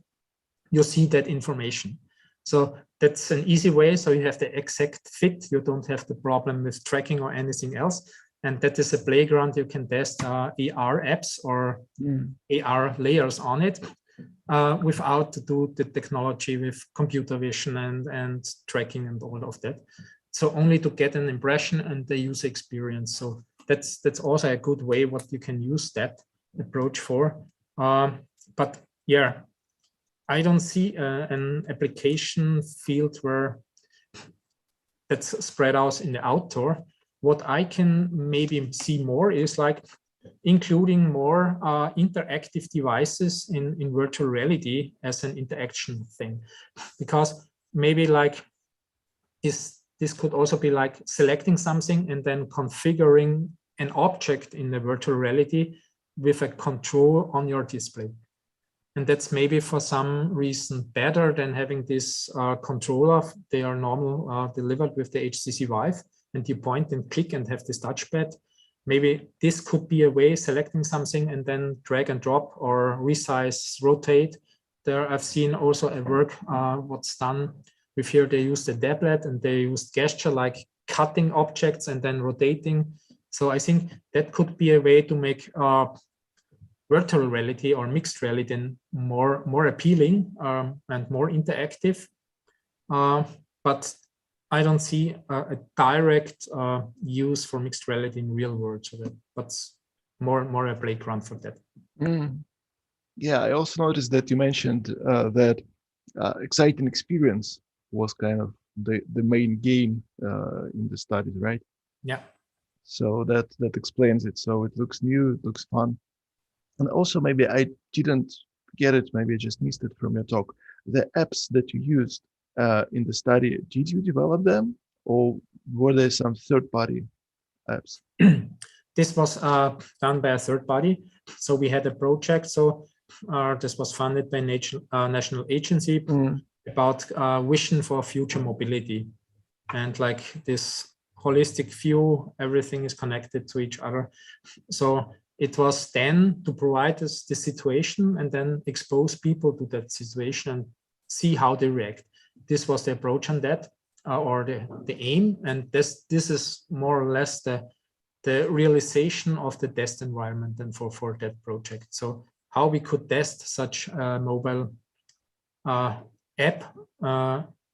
you see that information. So that's an easy way. So you have the exact fit. You don't have the problem with tracking or anything else. And that is a playground. You can test AR apps or AR layers on it without to do the technology with computer vision and tracking and all of that. So only to get an impression and the user experience. So that's also a good way what you can use that approach for. But yeah, I don't see an application field where that's spread out in the outdoor. What I can maybe see more is like including more interactive devices in virtual reality as an interaction thing, because maybe like this could also be like selecting something and then configuring an object in the virtual reality with a control on your display. And that's maybe for some reason better than having this controller. They are normal delivered with the HTC Vive, and you point and click and have this touchpad. Maybe this could be a way selecting something and then drag and drop or resize, rotate. There I've seen also a work what's done with here. They used a tablet and they used gesture like cutting objects and then rotating. So I think that could be a way to make virtual reality or mixed reality more appealing and more interactive. But I don't see a direct use for mixed reality in real world, so that's more a playground for that. Yeah, I also noticed that you mentioned that exciting experience was kind of the main game in the studies, right? Yeah. So that explains it. So it looks new, it looks fun. And also maybe I didn't get it, maybe I just missed it from your talk. The apps that you used in the study, did you develop them or were there some third-party apps? This was done by a third party. So we had a project. So this was funded by National Agency about vision for future mobility. and like this holistic view, everything is connected to each other. So it was then to provide us the situation and then expose people to that situation and see how they react. This was the approach on that, or the aim, and this is more or less the realization of the test environment and for that project. So how we could test such a mobile app,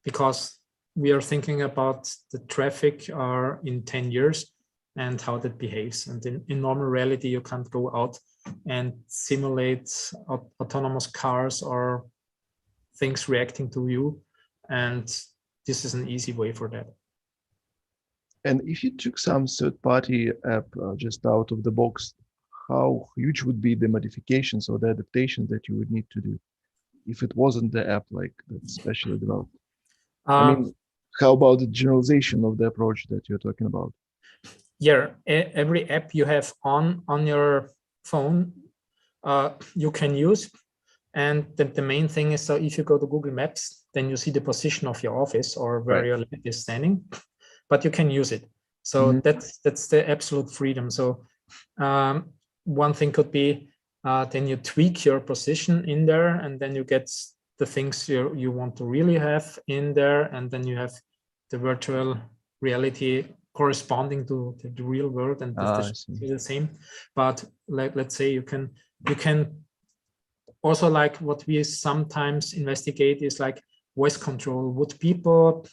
because we are thinking about the traffic in 10 years and how that behaves. And in normal reality, you can't go out and simulate autonomous cars or things reacting to you. And this is an easy way for that. And if you took some third-party app just out of the box, how huge would be the modifications or the adaptations that you would need to do if it wasn't the app like that's specially developed? I mean, how about the generalization of the approach that you're talking about? Yeah, every app you have on your phone, you can use. And the main thing is, so if you go to Google Maps, then you see the position of your office or where your lab is standing, but you can use it. So that's the absolute freedom. So one thing could be, then you tweak your position in there, and then you get the things you want to really have in there, and then you have the virtual reality corresponding to the real world, and that's the same. But let's say you can also, like what we sometimes investigate is like voice control. Would people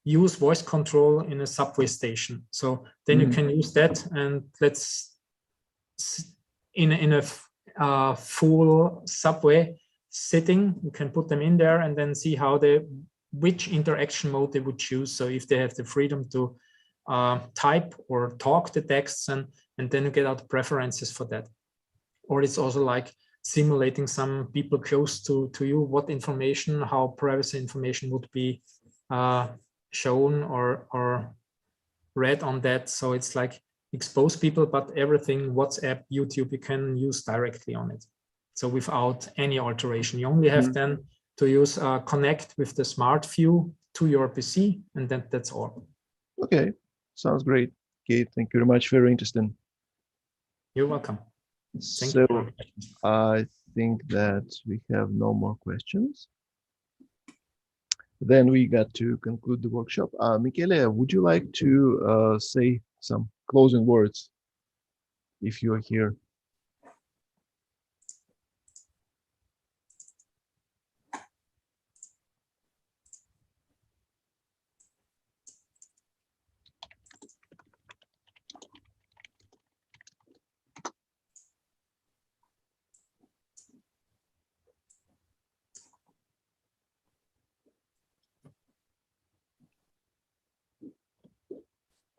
use voice control in a subway station? So then you can use that, and let's in a full subway sitting, you can put them in there and then see how which interaction mode they would choose. So if they have the freedom to type or talk the texts, and then you get out preferences for that. Or it's also like simulating some people close to you, what information, how privacy information would be shown or read on that. So it's like expose people, but everything, WhatsApp, YouTube, you can use directly on it. So without any alteration, you only have then to use connect with the smart view to your PC, and then that's all. Okay, sounds great. Okay, thank you very much. Very interesting. You're welcome. Thank you. I think that we have no more questions. Then we got to conclude the workshop. Michele, would you like to say some closing words if you are here?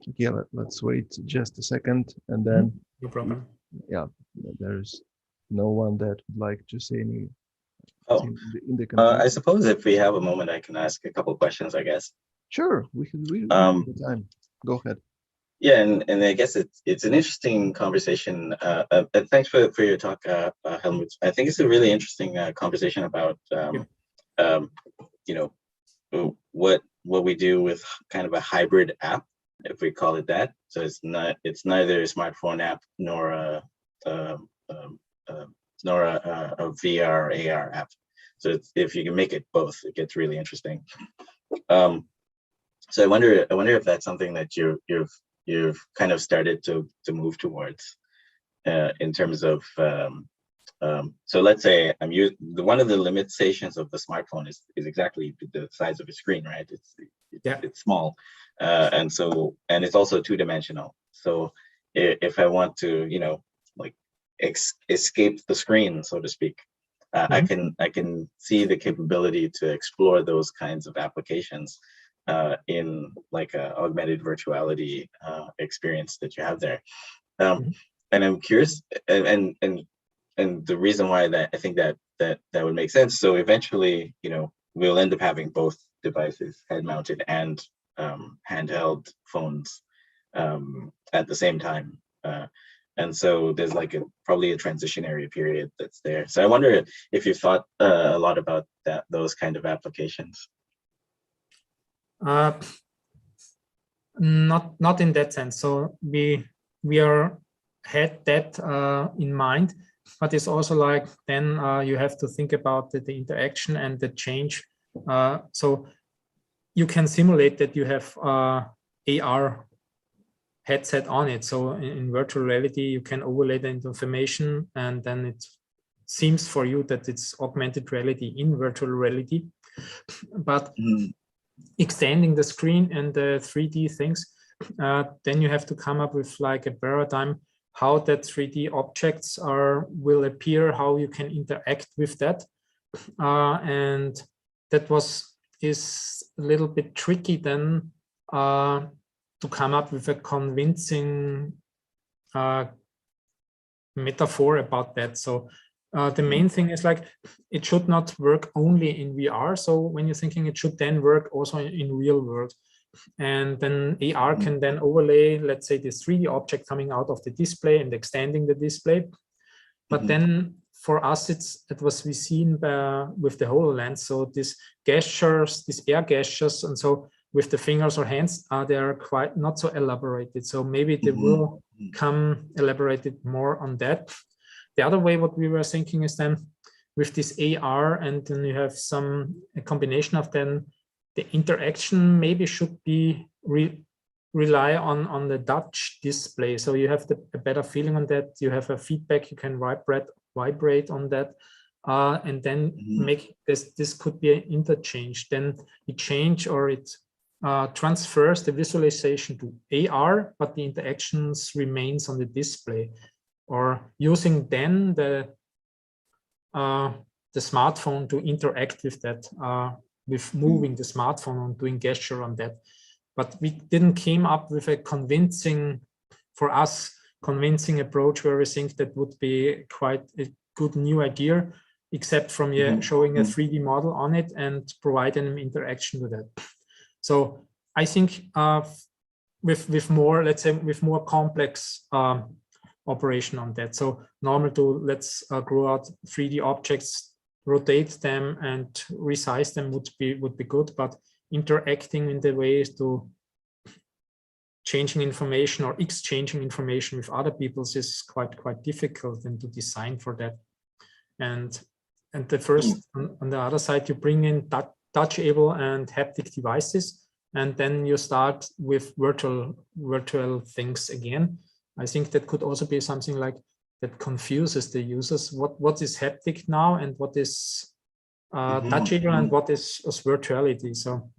Okay, let's wait just a second, and then no problem. Yeah, there's no one that would like to say any. In the I suppose if we have a moment, I can ask a couple questions, I guess. Sure, we can read the time. Go ahead. Yeah, and I guess it's an interesting conversation. Thanks for your talk, Helmut. I think it's a really interesting conversation about you know, what we do with kind of a hybrid app, if we call it that. So it's neither a smartphone app nor a VR AR app. So if you can make it both, it gets really interesting. So I wonder if that's something that you've kind of started to move towards in terms of so let's say one of the limitations of the smartphone is exactly the size of the screen, right? It's small, and it's also two-dimensional. So if I want to, like escape the screen, so to speak, I can see the capability to explore those kinds of applications in like a augmented virtuality experience that you have there. And I'm curious, and the reason why that I think that would make sense. So eventually, we'll end up having both devices, head-mounted and handheld phones, at the same time. And so there's like probably a transitionary period that's there. So I wonder if you've thought a lot about those kind of applications. Not in that sense. So we had that in mind, but it's also like then you have to think about the interaction and the change. So you can simulate that you have AR headset on it. So in virtual reality, you can overlay the information, and then it seems for you that it's augmented reality in virtual reality. But extending the screen and the 3D things, then you have to come up with like a paradigm how that 3D objects will appear, how you can interact with that, and that is a little bit tricky then to come up with a convincing metaphor about that. So the main thing is like it should not work only in VR. So when you're thinking it should then work also in real world. And then AR can then overlay, let's say, this 3D object coming out of the display and extending the display. But then for us, it was seen with the HoloLens. So these gestures, these air gestures, and so with the fingers or hands, they are quite not so elaborated. So maybe they will come elaborated more on that. The other way, what we were thinking is then with this AR, and then you have a combination of then the interaction maybe should be rely on the touch display. So you have a better feeling on that. You have a feedback, you can vibrate on that. And then make this could be an interchange. Then it change or it transfers the visualization to AR, but the interactions remains on the display. Or using then the smartphone to interact with that, with moving the smartphone and doing gesture on that. But we didn't came up with a convincing approach where we think that would be quite a good new idea, except from showing a 3D model on it and providing an interaction with that. So I think with more, let's say, with more complex operation on that. So normal to let's grow out 3D objects, rotate them and resize them would be good, but interacting in the ways to changing information or exchanging information with other peoples is quite difficult and to design for that. And the first on the other side, you bring in touchable and haptic devices, and then you start with virtual things again. I think that could also be something like that confuses the users. What is haptic now, and what is touchable, and what is virtuality? So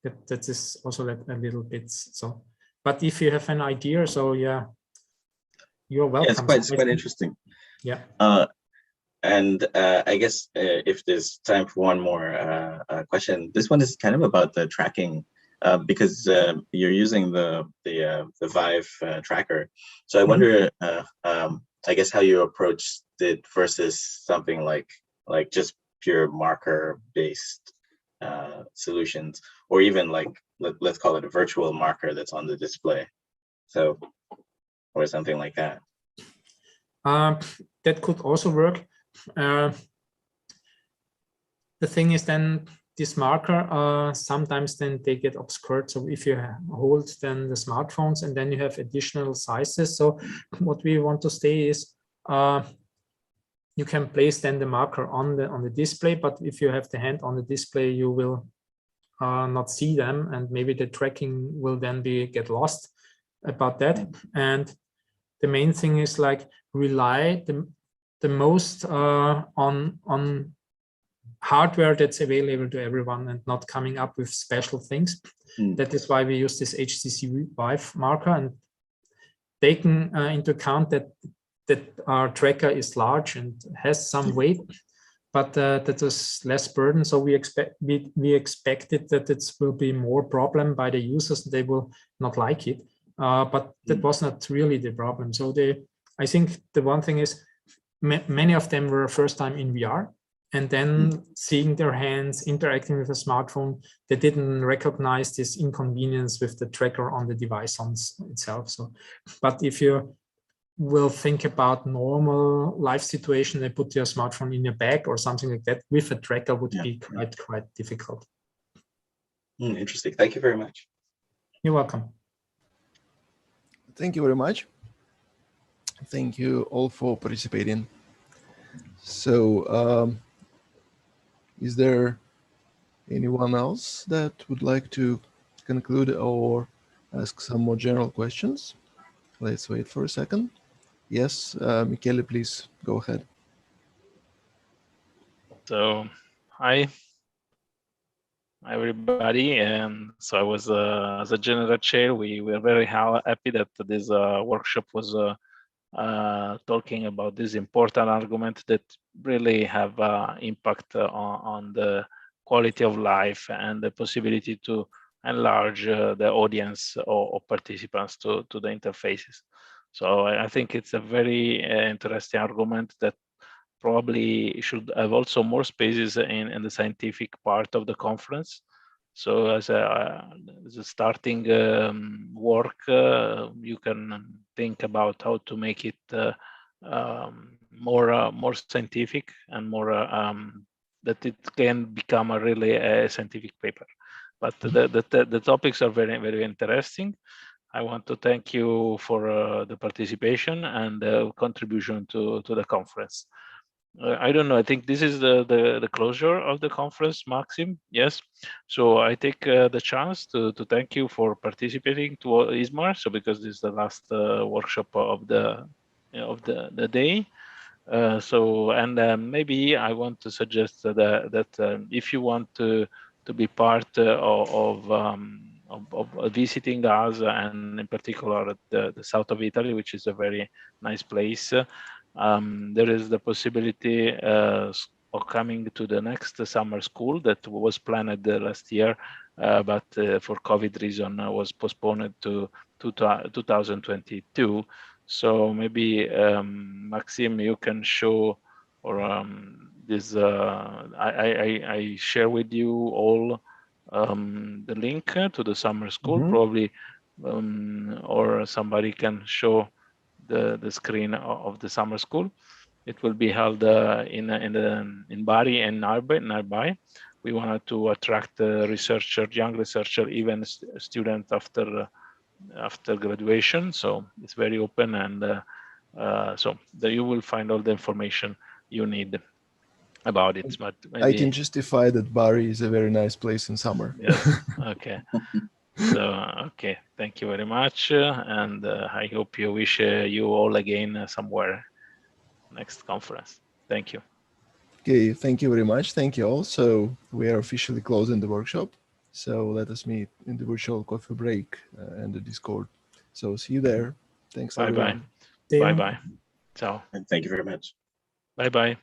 that is also a little bit so. But if you have an idea, so yeah, you're welcome. Yeah, it's quite interesting. Yeah. And I guess if there's time for one more question, this one is kind of about the tracking. Because you're using the Vive tracker, so I wonder, I guess, how you approached it versus something like just pure marker-based solutions, or even like let's call it a virtual marker that's on the display, so or something like that. That could also work. The thing is then, this marker, sometimes then they get obscured. So if you hold then the smartphones and then you have additional sizes. So what we want to say is you can place then the marker on the display, but if you have the hand on the display, you will not see them, and maybe the tracking will then get lost about that. And the main thing is like rely the most on hardware that's available to everyone and not coming up with special things. That is why we use this HTC Vive marker, and taking into account that our tracker is large and has some weight, but that is less burden. So we expected that it will be more problem by the users. They will not like it, but that was not really the problem. So I think the one thing is many of them were first time in VR. And then seeing their hands interacting with a smartphone, they didn't recognize this inconvenience with the tracker on the device itself. So, but if you will think about normal life situation, they put your smartphone in your bag or something like that with a tracker would be quite difficult. Interesting. Thank you very much. You're welcome. Thank you very much. Thank you all for participating. So, is there anyone else that would like to conclude or ask some more general questions? Let's wait for a second. Yes, Michele, please go ahead. So, hi everybody, and so I was as a general chair. We were very happy that this workshop was talking about this important argument that really have impact on the quality of life and the possibility to enlarge the audience or participants to the interfaces. So I think it's a very interesting argument that probably should have also more spaces in the scientific part of the conference. So as a starting work, you can think about how to make it more scientific and more that it can become a really scientific paper. But the topics are very interesting. I want to thank you for the participation and the contribution to the conference. I don't know. I think this is the closure of the conference, Maxim. Yes. So I take the chance to thank you for participating to ISMAR. So because this is the last workshop of the day. So maybe I want to suggest that if you want to be part of visiting us, and in particular the south of Italy, which is a very nice place. There is the possibility of coming to the next summer school that was planned last year, but for COVID reason was postponed to 2022. So maybe Maxim, you can show or this. I share with you all the link to the summer school, probably, or somebody can show the screen of the summer school. It will be held in Bari and nearby. We wanted to attract young researcher, even student after graduation. So it's very open, and so you will find all the information you need about it. But maybe, I can justify that Bari is a very nice place in summer. Yes. Okay. So, okay, thank you very much, and I hope you wish you all again somewhere next conference. Thank you. Okay, thank you very much. Thank you all. So we are officially closing the workshop. So let us meet in the virtual coffee break and the Discord. So see you there. Thanks, Bye-bye. everyone. Bye-bye. Ciao. And thank you very much. Bye-bye.